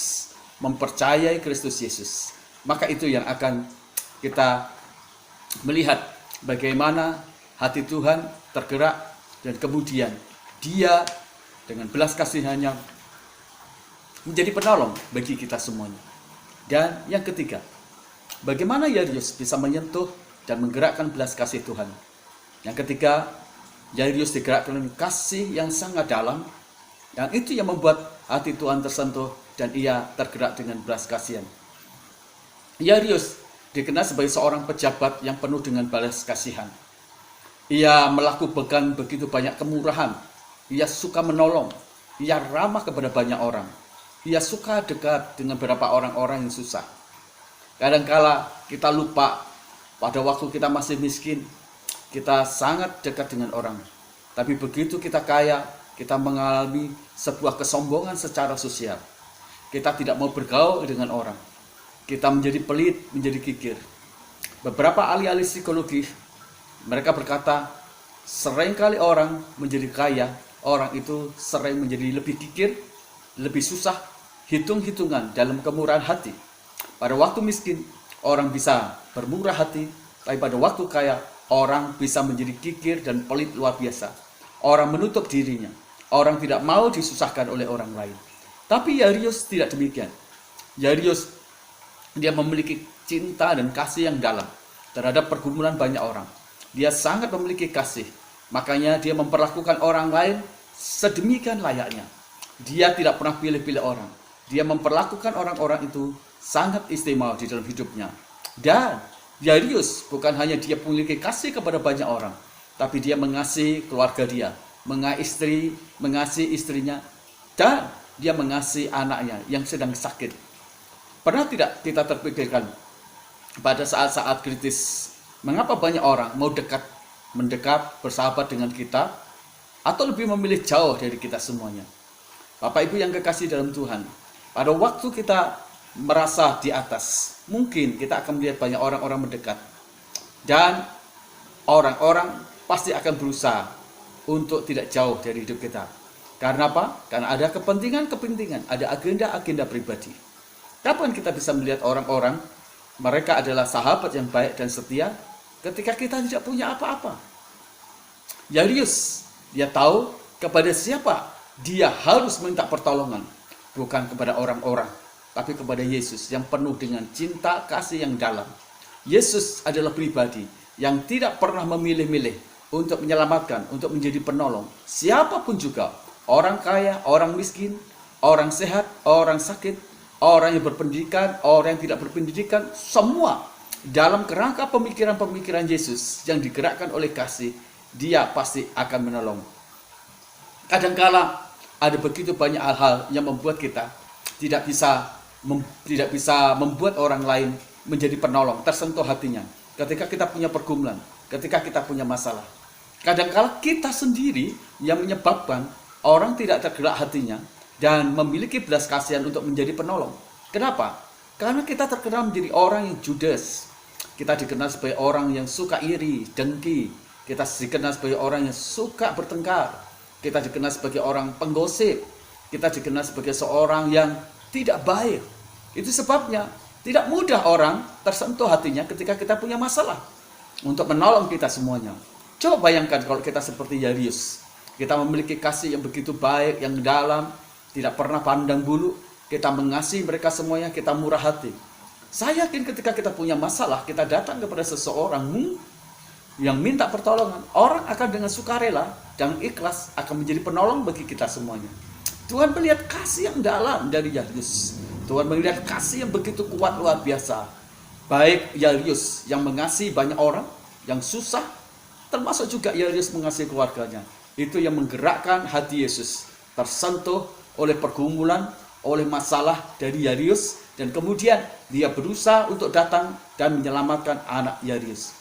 mempercayai Kristus Yesus. Maka itu yang akan kita melihat bagaimana hati Tuhan tergerak dan kemudian Dia dengan belas kasihannya menjadi penolong bagi kita semuanya. Dan yang ketiga, bagaimana Yairus bisa menyentuh dan menggerakkan belas kasih Tuhan. Yang ketiga, Yairus digerakkan dengan kasih yang sangat dalam. Yang itu yang membuat hati Tuhan tersentuh dan ia tergerak dengan belas kasihan. Yairus dikenal sebagai seorang pejabat yang penuh dengan belas kasihan. Ia melakukan begitu banyak kemurahan. Ia suka menolong. Ia ramah kepada banyak orang. Ia suka dekat dengan beberapa orang-orang yang susah. Kadangkala kita lupa pada waktu kita masih miskin, kita sangat dekat dengan orang. Tapi begitu kita kaya, kita mengalami sebuah kesombongan secara sosial. Kita tidak mau bergaul dengan orang. Kita menjadi pelit, menjadi kikir. Beberapa ahli-ahli psikologi, mereka berkata, seringkali orang menjadi kaya, orang itu sering menjadi lebih kikir, lebih susah, hitung-hitungan dalam kemurahan hati. Pada waktu miskin, orang bisa bermurah hati, tapi pada waktu kaya, orang bisa menjadi kikir dan pelit luar biasa. Orang menutup dirinya. Orang tidak mau disusahkan oleh orang lain. Tapi Yairus tidak demikian. Yairus, dia memiliki cinta dan kasih yang dalam terhadap pergumulan banyak orang. Dia sangat memiliki kasih. Makanya dia memperlakukan orang lain sedemikian layaknya. Dia tidak pernah pilih-pilih orang. Dia memperlakukan orang-orang itu sangat istimewa di dalam hidupnya. Dan Yairus bukan hanya dia memiliki kasih kepada banyak orang, tapi dia mengasihi keluarga dia, mengasihi istrinya, dan dia mengasihi anaknya yang sedang sakit. Pernah tidak kita terpikirkan pada saat-saat kritis, mengapa banyak orang mau mendekat, bersahabat dengan kita, atau lebih memilih jauh dari kita semuanya? Bapak Ibu yang kekasih dalam Tuhan, pada waktu kita merasa di atas, mungkin kita akan melihat banyak orang-orang mendekat, dan orang-orang pasti akan berusaha untuk tidak jauh dari hidup kita. Karena apa? Karena ada kepentingan-kepentingan, ada agenda-agenda pribadi. Kapan kita bisa melihat orang-orang, mereka adalah sahabat yang baik dan setia, ketika kita tidak punya apa-apa? Yairus, dia tahu kepada siapa dia harus minta pertolongan. Bukan kepada orang-orang, tapi kepada Yesus yang penuh dengan cinta kasih yang dalam. Yesus adalah pribadi yang tidak pernah memilih-milih untuk menyelamatkan, untuk menjadi penolong. Siapapun juga, orang kaya, orang miskin, orang sehat, orang sakit, orang yang berpendidikan, orang yang tidak berpendidikan, semua dalam kerangka pemikiran-pemikiran Yesus yang digerakkan oleh kasih, dia pasti akan menolong. Kadangkala ada begitu banyak hal-hal yang membuat kita tidak bisa membuat orang lain menjadi penolong, tersentuh hatinya. Ketika kita punya pergumulan, ketika kita punya masalah, kadang-kala kita sendiri yang menyebabkan orang tidak tergerak hatinya dan memiliki belas kasihan untuk menjadi penolong. Kenapa? Karena kita terkenal menjadi orang yang judes. Kita dikenal sebagai orang yang suka iri, dengki. Kita dikenal sebagai orang yang suka bertengkar. Kita dikenal sebagai orang penggosip. Kita dikenal sebagai seorang yang tidak baik. Itu sebabnya tidak mudah orang tersentuh hatinya ketika kita punya masalah untuk menolong kita semuanya. Coba bayangkan kalau kita seperti Yairus. Kita memiliki kasih yang begitu baik, yang dalam, tidak pernah pandang bulu. Kita mengasihi mereka semuanya, kita murah hati. Saya yakin ketika kita punya masalah, kita datang kepada seseorang yang minta pertolongan, orang akan dengan sukarela dan ikhlas akan menjadi penolong bagi kita semuanya. Tuhan melihat kasih yang dalam dari Yairus. Tuhan melihat kasih yang begitu kuat luar biasa. Baik Yairus yang mengasihi banyak orang, yang susah, termasuk juga Yairus mengasihi keluarganya. Itu yang menggerakkan hati Yesus tersentuh oleh pergumulan, oleh masalah dari Yairus, dan kemudian dia berusaha untuk datang dan menyelamatkan anak Yairus.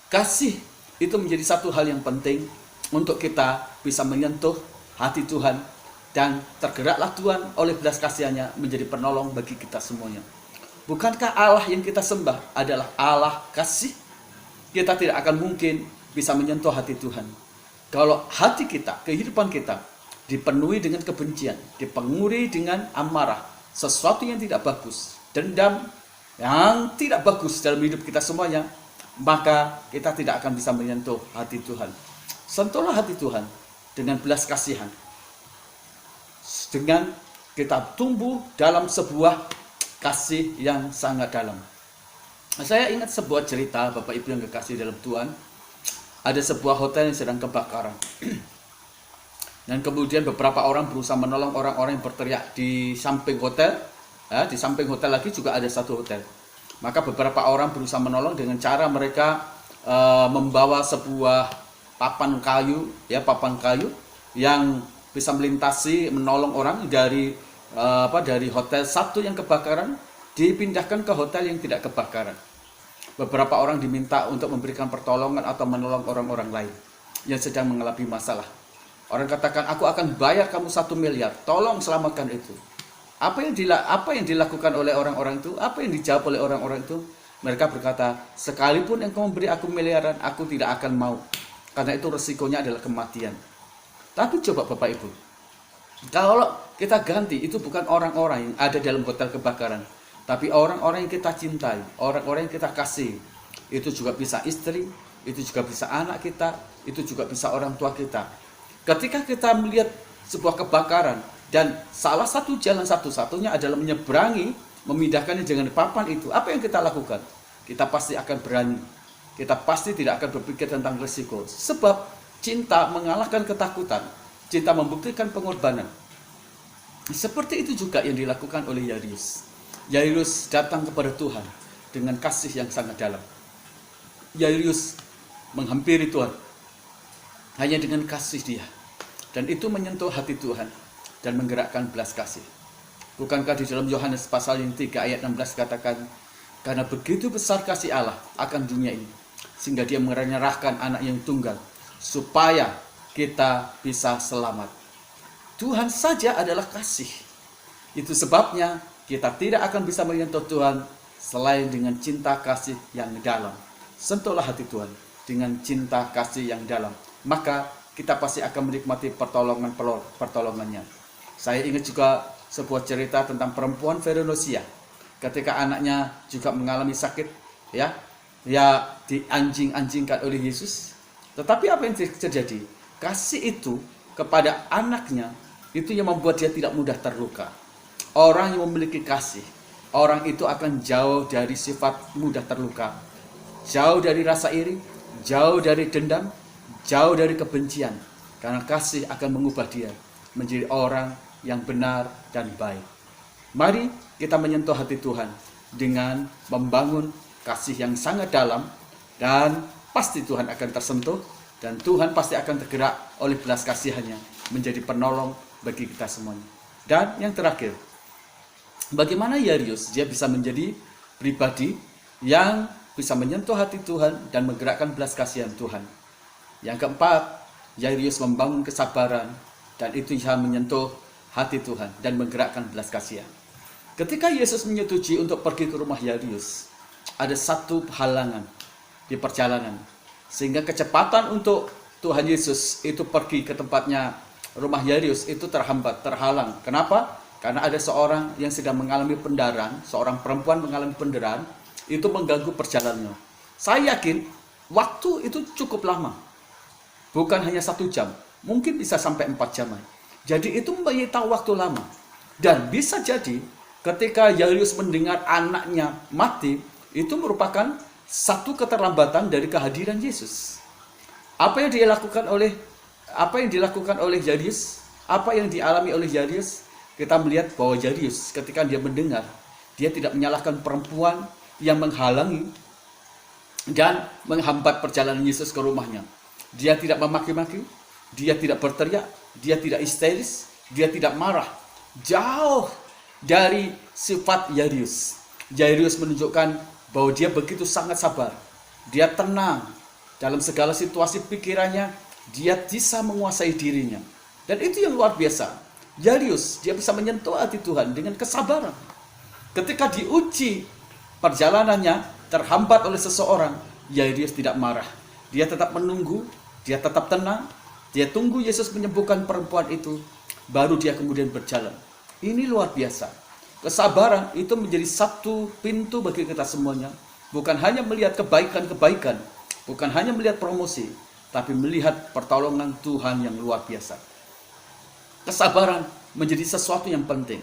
Kasih itu menjadi satu hal yang penting untuk kita bisa menyentuh hati Tuhan, dan tergeraklah Tuhan oleh belas kasihannya menjadi penolong bagi kita semuanya. Bukankah Allah yang kita sembah adalah Allah kasih? Kita tidak akan mungkin bisa menyentuh hati Tuhan kalau hati kita, kehidupan kita dipenuhi dengan kebencian, dipenuhi dengan amarah, sesuatu yang tidak bagus, dendam yang tidak bagus dalam hidup kita semuanya, maka kita tidak akan bisa menyentuh hati Tuhan. Sentuhlah hati Tuhan dengan belas kasihan, dengan kita tumbuh dalam sebuah kasih yang sangat dalam. Saya ingat sebuah cerita, Bapak Ibu yang kekasih dalam Tuhan. Ada sebuah hotel yang sedang kebakaran. Dan kemudian beberapa orang berusaha menolong orang-orang yang berteriak di samping hotel. Di samping hotel lagi juga ada satu hotel. Maka beberapa orang berusaha menolong dengan cara mereka membawa sebuah papan kayu yang bisa melintasi, menolong orang dari hotel satu yang kebakaran dipindahkan ke hotel yang tidak kebakaran. Beberapa orang diminta untuk memberikan pertolongan atau menolong orang-orang lain yang sedang mengalami masalah. Orang katakan, aku akan bayar kamu 1 miliar, tolong selamatkan itu. Apa yang dilakukan oleh orang-orang itu? Apa yang dijawab oleh orang-orang itu? Mereka berkata, sekalipun engkau memberi aku miliaran, aku tidak akan mau. Karena itu resikonya adalah kematian. Tapi coba Bapak Ibu, kalau kita ganti, itu bukan orang-orang yang ada dalam hotel kebakaran, tapi orang-orang yang kita cintai, orang-orang yang kita kasih. Itu juga bisa istri, itu juga bisa anak kita, itu juga bisa orang tua kita. Ketika kita melihat sebuah kebakaran, dan salah satu jalan satu-satunya adalah menyeberangi, memindahkannya dengan papan itu, apa yang kita lakukan? Kita pasti akan berani. Kita pasti tidak akan berpikir tentang risiko. Sebab cinta mengalahkan ketakutan. Cinta membuktikan pengorbanan. Seperti itu juga yang dilakukan oleh Yairus. Yairus datang kepada Tuhan dengan kasih yang sangat dalam. Yairus menghampiri Tuhan hanya dengan kasih dia. Dan itu menyentuh hati Tuhan dan menggerakkan belas kasih. Bukankah di dalam Yohanes pasal yang 3 ayat 16 katakan, karena begitu besar kasih Allah akan dunia ini, sehingga dia menyerahkan anak yang tunggal, supaya kita bisa selamat. Tuhan saja adalah kasih. Itu sebabnya kita tidak akan bisa menyentuh Tuhan selain dengan cinta kasih yang dalam. Sentuhlah hati Tuhan dengan cinta kasih yang dalam. Maka kita pasti akan menikmati pertolongannya. Saya ingat juga sebuah cerita tentang perempuan Veronosia. Ketika anaknya juga mengalami sakit, ya dianjing-anjingkan oleh Yesus. Tetapi apa yang terjadi? Kasih itu kepada anaknya itu yang membuat dia tidak mudah terluka. Orang yang memiliki kasih, orang itu akan jauh dari sifat mudah terluka, jauh dari rasa iri, jauh dari dendam, jauh dari kebencian. Karena kasih akan mengubah dia menjadi orang yang benar dan baik. Mari kita menyentuh hati Tuhan dengan membangun kasih yang sangat dalam, dan pasti Tuhan akan tersentuh, dan Tuhan pasti akan tergerak oleh belas kasihannya menjadi penolong bagi kita semuanya. Dan yang terakhir, bagaimana Yairus dia bisa menjadi pribadi yang bisa menyentuh hati Tuhan dan menggerakkan belas kasihan Tuhan. Yang keempat, Yairus membangun kesabaran, dan itu bisa menyentuh hati Tuhan dan menggerakkan belas kasihan. Ketika Yesus menyetujui untuk pergi ke rumah Yairus, ada satu halangan di perjalanan. Sehingga kecepatan untuk Tuhan Yesus itu pergi ke tempatnya rumah Yairus itu terhambat, terhalang. Kenapa? Karena ada seorang yang sedang mengalami pendarahan, seorang perempuan mengalami pendarahan, itu mengganggu perjalanannya. Saya yakin waktu itu cukup lama. Bukan hanya 1 jam, mungkin bisa sampai 4 jam. Jadi itu menyita waktu lama. Dan bisa jadi ketika Yairus mendengar anaknya mati, itu merupakan satu keterlambatan dari kehadiran Yesus. Apa yang dilakukan oleh Yairus? Apa yang dialami oleh Yairus? Kita melihat bahwa Yairus ketika dia mendengar, dia tidak menyalahkan perempuan yang menghalangi dan menghambat perjalanan Yesus ke rumahnya. Dia tidak memaki-maki, dia tidak berteriak, dia tidak histeris, dia tidak marah. Jauh dari sifat Yairus. Yairus menunjukkan bahwa dia begitu sangat sabar. Dia tenang dalam segala situasi pikirannya, dia bisa menguasai dirinya. Dan itu yang luar biasa. Yairus, dia bisa menyentuh hati Tuhan dengan kesabaran. Ketika diuji perjalanannya terhambat oleh seseorang, Yairus tidak marah. Dia tetap menunggu, dia tetap tenang, dia tunggu Yesus menyembuhkan perempuan itu, baru dia kemudian berjalan. Ini luar biasa. Kesabaran itu menjadi satu pintu bagi kita semuanya. Bukan hanya melihat kebaikan-kebaikan, bukan hanya melihat promosi, tapi melihat pertolongan Tuhan yang luar biasa. Kesabaran menjadi sesuatu yang penting.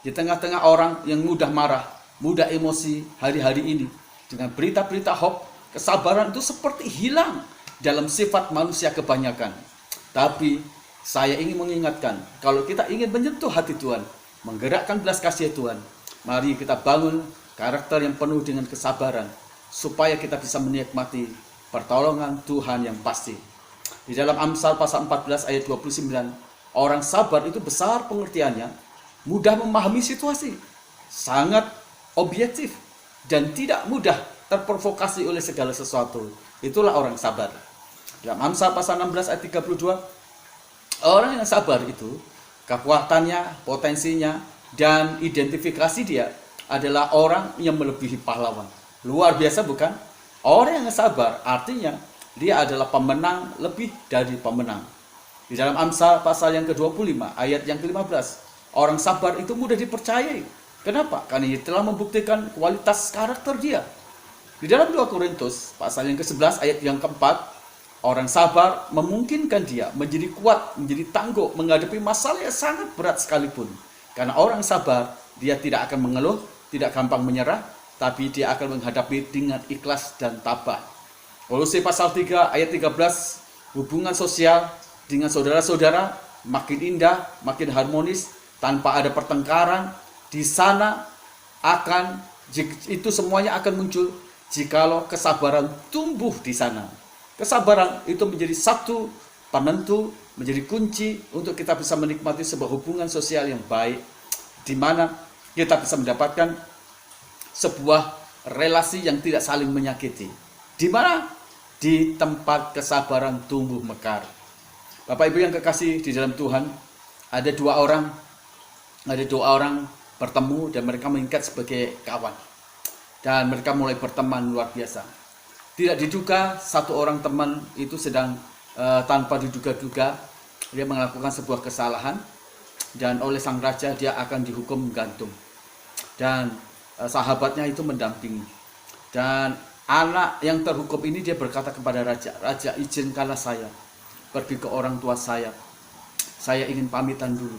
Di tengah-tengah orang yang mudah marah, mudah emosi hari-hari ini, dengan berita-berita hoax, kesabaran itu seperti hilang dalam sifat manusia kebanyakan. Tapi saya ingin mengingatkan, kalau kita ingin menyentuh hati Tuhan, menggerakkan belas kasih Tuhan, mari kita bangun karakter yang penuh dengan kesabaran, supaya kita bisa menikmati pertolongan Tuhan yang pasti. Di dalam Amsal pasal 14 ayat 29, orang sabar itu besar pengertiannya, mudah memahami situasi, sangat objektif, dan tidak mudah terprovokasi oleh segala sesuatu. Itulah orang sabar. Dalam Amsal pasal 16 ayat 32, orang yang sabar itu kekuatannya, potensinya, dan identifikasi dia adalah orang yang melebihi pahlawan. Luar biasa bukan? Orang yang sabar artinya dia adalah pemenang lebih dari pemenang. Di dalam Amsal pasal yang ke-25 ayat yang ke-15, orang sabar itu mudah dipercayai. Kenapa? Karena dia telah membuktikan kualitas karakter dia. Di dalam 2 Korintus pasal yang ke-11 ayat yang ke-4, orang sabar memungkinkan dia menjadi kuat, menjadi tangguh menghadapi masalah yang sangat berat sekalipun. Karena orang sabar, dia tidak akan mengeluh, tidak gampang menyerah, tapi dia akan menghadapi dengan ikhlas dan tabah. Kolose pasal 3 ayat 13, hubungan sosial dengan saudara-saudara makin indah, makin harmonis, tanpa ada pertengkaran. Di sana itu semuanya akan muncul jikalau kesabaran tumbuh di sana. Kesabaran itu menjadi satu penentu, menjadi kunci untuk kita bisa menikmati sebuah hubungan sosial yang baik, di mana kita bisa mendapatkan sebuah relasi yang tidak saling menyakiti. Di mana? Di tempat kesabaran tumbuh mekar. Bapak Ibu yang kekasih di dalam Tuhan, ada dua orang bertemu dan mereka mengikat sebagai kawan. Dan mereka mulai berteman luar biasa. Tidak diduga satu orang teman itu sedang tanpa diduga-duga dia melakukan sebuah kesalahan, dan oleh sang raja dia akan dihukum gantung. Dan sahabatnya itu mendampingi. Dan anak yang terhukum ini dia berkata kepada raja, "Raja, izinkanlah saya pergi ke orang tua saya. Saya ingin pamitan dulu.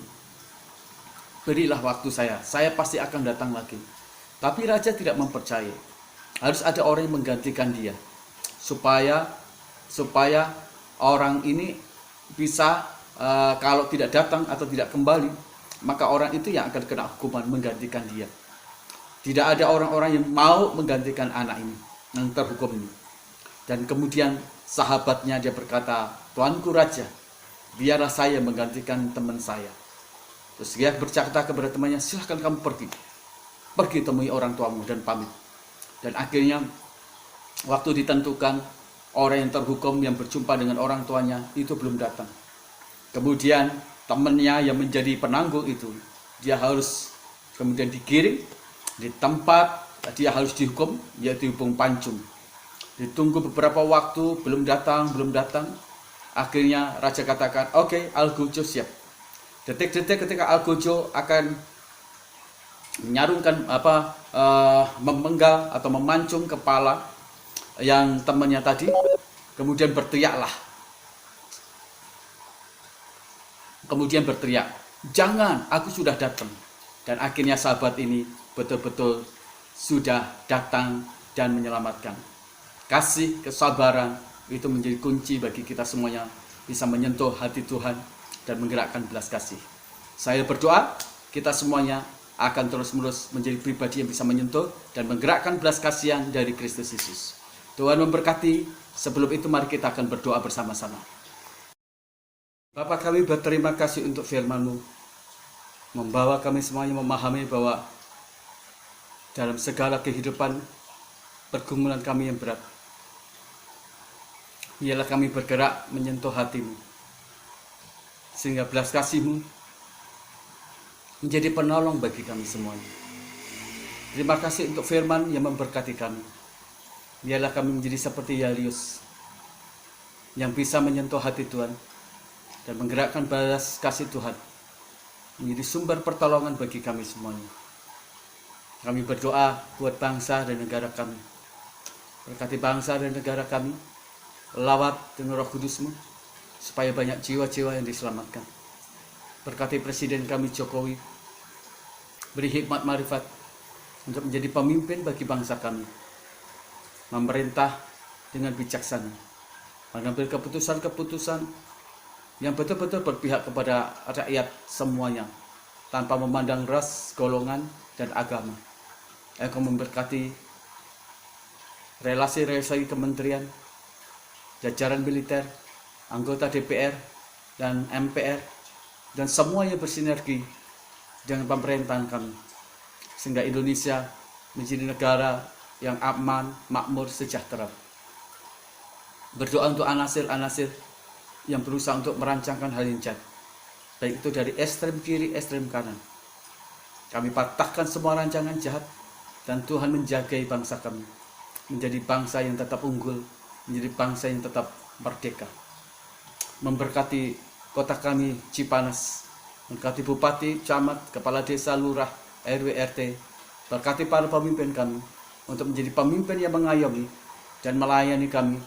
Berilah waktu saya pasti akan datang lagi." Tapi raja tidak mempercayai. Harus ada orang yang menggantikan dia, supaya orang ini bisa kalau tidak datang atau tidak kembali, maka orang itu yang akan kena hukuman menggantikan dia. Tidak ada orang-orang yang mau menggantikan anak ini yang terhukum ini. Dan kemudian sahabatnya dia berkata, "Tuanku raja, biarlah saya menggantikan teman saya." Terus dia berkata kepada temannya, "Silahkan kamu pergi temui orang tuamu dan pamit." Dan akhirnya waktu ditentukan, orang yang terhukum yang berjumpa dengan orang tuanya itu belum datang. Kemudian temannya yang menjadi penanggung itu, dia harus kemudian digiring di tempat dia harus dihukum, yaitu hukum pancung. Ditunggu beberapa waktu, belum datang. Akhirnya raja katakan, oke, Algojo siap. Detik-detik ketika Algojo akan menyarungkan memenggal atau memancung kepala yang temannya tadi, kemudian berteriak, jangan, aku sudah datang. Dan akhirnya sahabat ini betul-betul sudah datang dan menyelamatkan. Kasih, kesabaran itu menjadi kunci bagi kita semuanya, bisa menyentuh hati Tuhan dan menggerakkan belas kasih. Saya berdoa kita semuanya akan terus-menerus menjadi pribadi yang bisa menyentuh dan menggerakkan belas kasihan dari Kristus Yesus. Tuhan memberkati. Sebelum itu mari kita akan berdoa bersama-sama. Bapa, kami berterima kasih untuk firman-Mu, membawa kami semuanya memahami bahwa dalam segala kehidupan pergumulan kami yang berat, biarlah kami bergerak menyentuh hati-Mu, sehingga belas kasih-Mu menjadi penolong bagi kami semuanya. Terima kasih untuk firman yang memberkati kami. Biarlah kami menjadi seperti Yalius, yang bisa menyentuh hati Tuhan dan menggerakkan balas kasih Tuhan, menjadi sumber pertolongan bagi kami semuanya. Kami berdoa buat bangsa dan negara kami. Berkati bangsa dan negara kami, lawat dengan Roh Kudus-Mu, supaya banyak jiwa-jiwa yang diselamatkan. Berkati Presiden kami Jokowi, beri hikmat marifat untuk menjadi pemimpin bagi bangsa kami, memerintah dengan bijaksana, mengambil keputusan-keputusan yang betul-betul berpihak kepada rakyat semuanya, tanpa memandang ras, golongan, dan agama. Engkau memberkati relasi-relasi kementerian, jajaran militer, anggota DPR dan MPR, dan semua yang bersinergi dengan pemerintahan kami, sehingga Indonesia menjadi negara yang aman, makmur, sejahtera. Berdoa untuk anasir-anasir yang berusaha untuk merancangkan hal yang jahat, baik itu dari ekstrem kiri, ekstrem kanan. Kami patahkan semua rancangan jahat, dan Tuhan menjagai bangsa kami menjadi bangsa yang tetap unggul, menjadi bangsa yang tetap merdeka. Memberkati kota kami Cipanas, memberkati bupati, camat, kepala desa, lurah, RW, RT, berkati para pemimpin kami untuk menjadi pemimpin yang mengayomi dan melayani kami,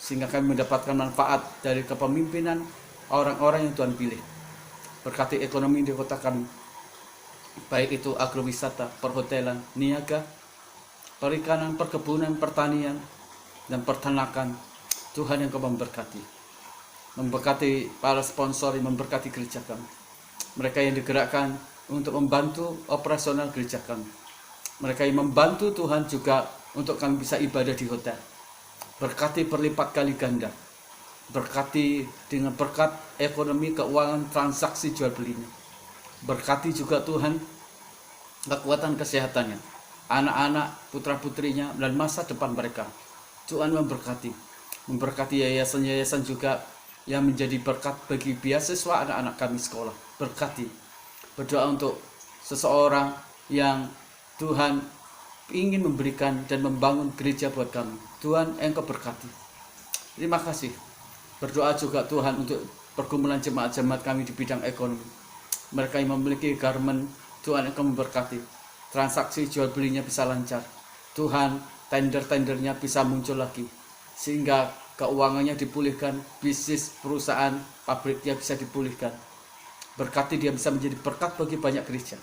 sehingga kami mendapatkan manfaat dari kepemimpinan orang-orang yang Tuhan pilih. Berkati ekonomi di kota kami, baik itu agrowisata, perhotelan, niaga, perikanan, perkebunan, pertanian, dan peternakan. Tuhan yang Kau memberkati. Memberkati para sponsor yang memberkati gereja kami, mereka yang digerakkan untuk membantu operasional gereja kami, mereka yang membantu Tuhan juga untuk kami bisa ibadah di hotel. Berkati berlipat kali ganda, berkati dengan berkat ekonomi, keuangan, transaksi jual belinya. Berkati juga Tuhan kekuatan kesehatannya, anak-anak, putra-putrinya, dan masa depan mereka. Tuhan memberkati yayasan-yayasan juga yang menjadi berkat bagi beasiswa anak-anak kami sekolah. Berkati. Berdoa untuk seseorang yang Tuhan ingin memberikan dan membangun gereja buat kami. Tuhan, Engkau berkati. Terima kasih. Berdoa juga Tuhan untuk pergumulan jemaat-jemaat kami di bidang ekonomi. Mereka yang memiliki garment, Tuhan Engkau memberkati. Transaksi jual belinya bisa lancar. Tuhan, tender-tendernya bisa muncul lagi, sehingga keuangannya dipulihkan, bisnis, perusahaan, pabriknya bisa dipulihkan. Berkati dia bisa menjadi berkat bagi banyak gereja,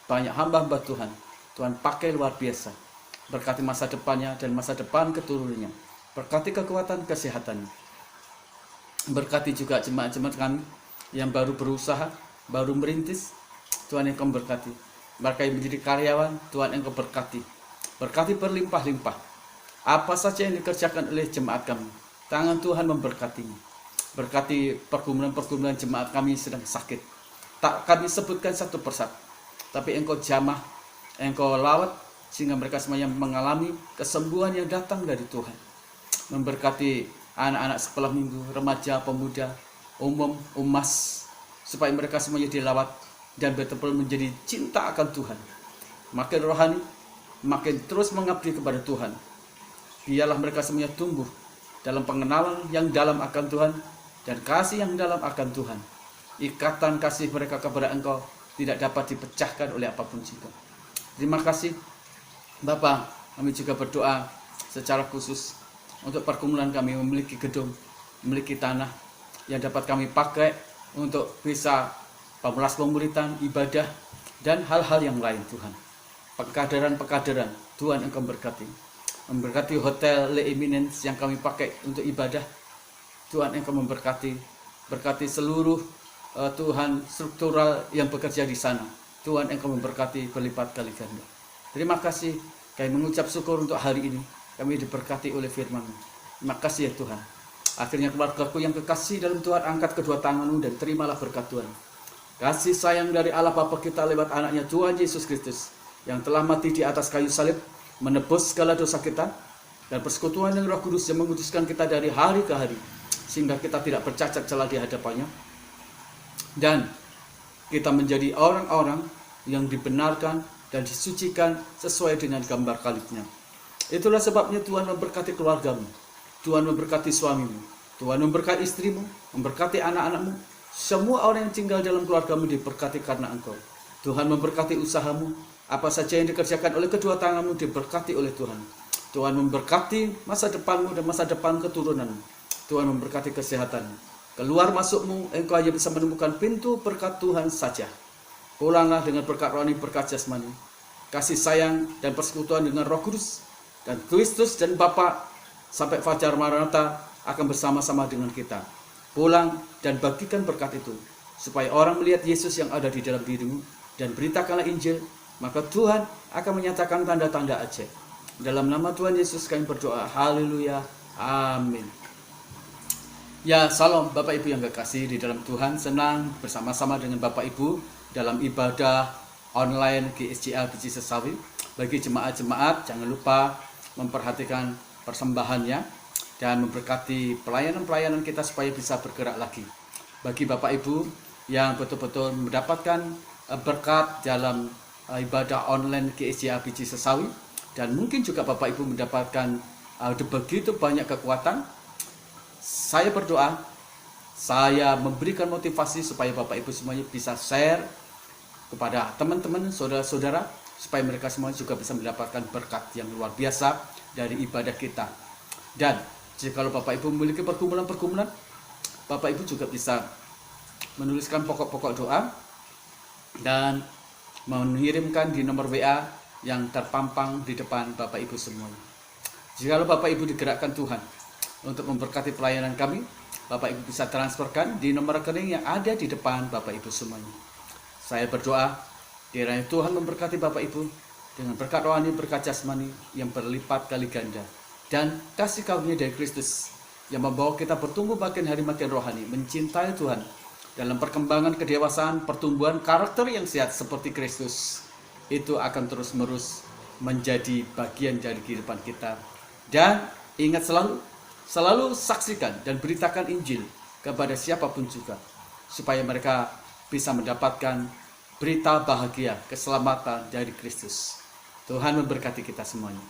banyak hamba-hamba Tuhan. Tuhan pakai luar biasa. Berkati masa depannya dan masa depan keturunannya. Berkati kekuatan kesehatannya. Berkati juga jemaat-jemaat kami yang baru berusaha, baru merintis. Tuhan Engkau berkati. Mereka yang menjadi karyawan, Tuhan Engkau berkati. Berkati berlimpah-limpah. Apa saja yang dikerjakan oleh jemaat kami, tangan Tuhan memberkatinya. Berkati pergumulan-pergumulan jemaat kami sedang sakit. Tak kami sebutkan satu persatu, tapi Engkau jamah, Engkau lawat, sehingga mereka semuanya mengalami kesembuhan yang datang dari Tuhan. Memberkati anak-anak sekolah minggu, remaja, pemuda, umum, umas, supaya mereka semuanya dilawat dan betul-betul menjadi cinta akan Tuhan, makin rohani, makin terus mengabdi kepada Tuhan. Biarlah mereka semuanya tumbuh dalam pengenalan yang dalam akan Tuhan dan kasih yang dalam akan Tuhan. Ikatan kasih mereka kepada Engkau tidak dapat dipecahkan oleh apapun juga. Terima kasih Bapa, kami juga berdoa secara khusus untuk pergumulan kami memiliki gedung, memiliki tanah yang dapat kami pakai untuk bisa pemelas pemuritan, ibadah, dan hal-hal yang lain Tuhan. Pekadaran-pekadaran Tuhan Engkau memberkati hotel Le Eminence yang kami pakai untuk ibadah. Tuhan Engkau berkati seluruh Tuhan struktural yang bekerja di sana. Tuhan Engkau memberkati berlipat kali ganda. Terima kasih, kami mengucap syukur untuk hari ini. Kami diberkati oleh firman-Mu. Terima kasih ya Tuhan. Akhirnya keluargaku yang kekasih dalam Tuhan, angkat kedua tangan-Mu dan terimalah berkat Tuhan. Kasih sayang dari Allah Bapa kita lewat anaknya Tuhan Yesus Kristus yang telah mati di atas kayu salib, menebus segala dosa kita, dan persekutuan yang Roh Kudus yang menguduskan kita dari hari ke hari, sehingga kita tidak bercacat celah di hadapannya, dan kita menjadi orang-orang yang dibenarkan dan disucikan sesuai dengan gambar kalibnya. Itulah sebabnya Tuhan memberkati keluargamu, Tuhan memberkati suamimu, Tuhan memberkati istrimu, memberkati anak-anakmu. Semua orang yang tinggal dalam keluargamu diberkati karena Engkau. Tuhan memberkati usahamu, apa saja yang dikerjakan oleh kedua tanganmu diberkati oleh Tuhan. Tuhan memberkati masa depanmu dan masa depan keturunanmu. Tuhan memberkati kesehatanmu. Keluar masukmu, engkau hanya bisa menemukan pintu berkat Tuhan saja. Pulanglah dengan berkat rohani, berkat jasmani, kasih sayang dan persekutuan dengan Roh Kudus dan Kristus dan Bapa sampai fajar Maranatha akan bersama-sama dengan kita. Pulang dan bagikan berkat itu supaya orang melihat Yesus yang ada di dalam dirimu, dan beritakanlah Injil, maka Tuhan akan menyatakan tanda-tanda ajaib. Dalam nama Tuhan Yesus kami berdoa. Haleluya. Amin. Ya, salam Bapak Ibu yang kekasih di dalam Tuhan. Senang bersama-sama dengan Bapak Ibu dalam ibadah online GSJA Biji Sesawi. Bagi jemaat-jemaat, jangan lupa memperhatikan persembahannya dan memberkati pelayanan-pelayanan kita supaya bisa bergerak lagi. Bagi Bapak Ibu yang betul-betul mendapatkan berkat dalam ibadah online GSJA Biji Sesawi, dan mungkin juga Bapak Ibu mendapatkan begitu banyak kekuatan, saya berdoa, saya memberikan motivasi supaya Bapak Ibu semuanya bisa share kepada teman-teman, saudara-saudara, supaya mereka semua juga bisa mendapatkan berkat yang luar biasa dari ibadah kita. Dan jika Bapak Ibu memiliki pergumulan-pergumulan, Bapak Ibu juga bisa menuliskan pokok-pokok doa dan mengirimkan di nomor WA yang terpampang di depan Bapak Ibu semuanya. Jika Bapak Ibu digerakkan Tuhan untuk memberkati pelayanan kami, Bapak Ibu bisa transferkan di nomor rekening yang ada di depan Bapak Ibu semuanya. Saya berdoa, kiranya Tuhan memberkati Bapak Ibu dengan berkat rohani, berkat jasmani yang berlipat kali ganda, dan kasih karunia dari Kristus yang membawa kita bertumbuh makin hari makin rohani, mencintai Tuhan dalam perkembangan kedewasaan, pertumbuhan karakter yang sehat seperti Kristus. Itu akan terus-menerus menjadi bagian dari kehidupan kita. Dan ingat selalu saksikan dan beritakan Injil kepada siapapun juga, supaya mereka bisa mendapatkan berita bahagia, keselamatan dari Kristus. Tuhan memberkati kita semuanya.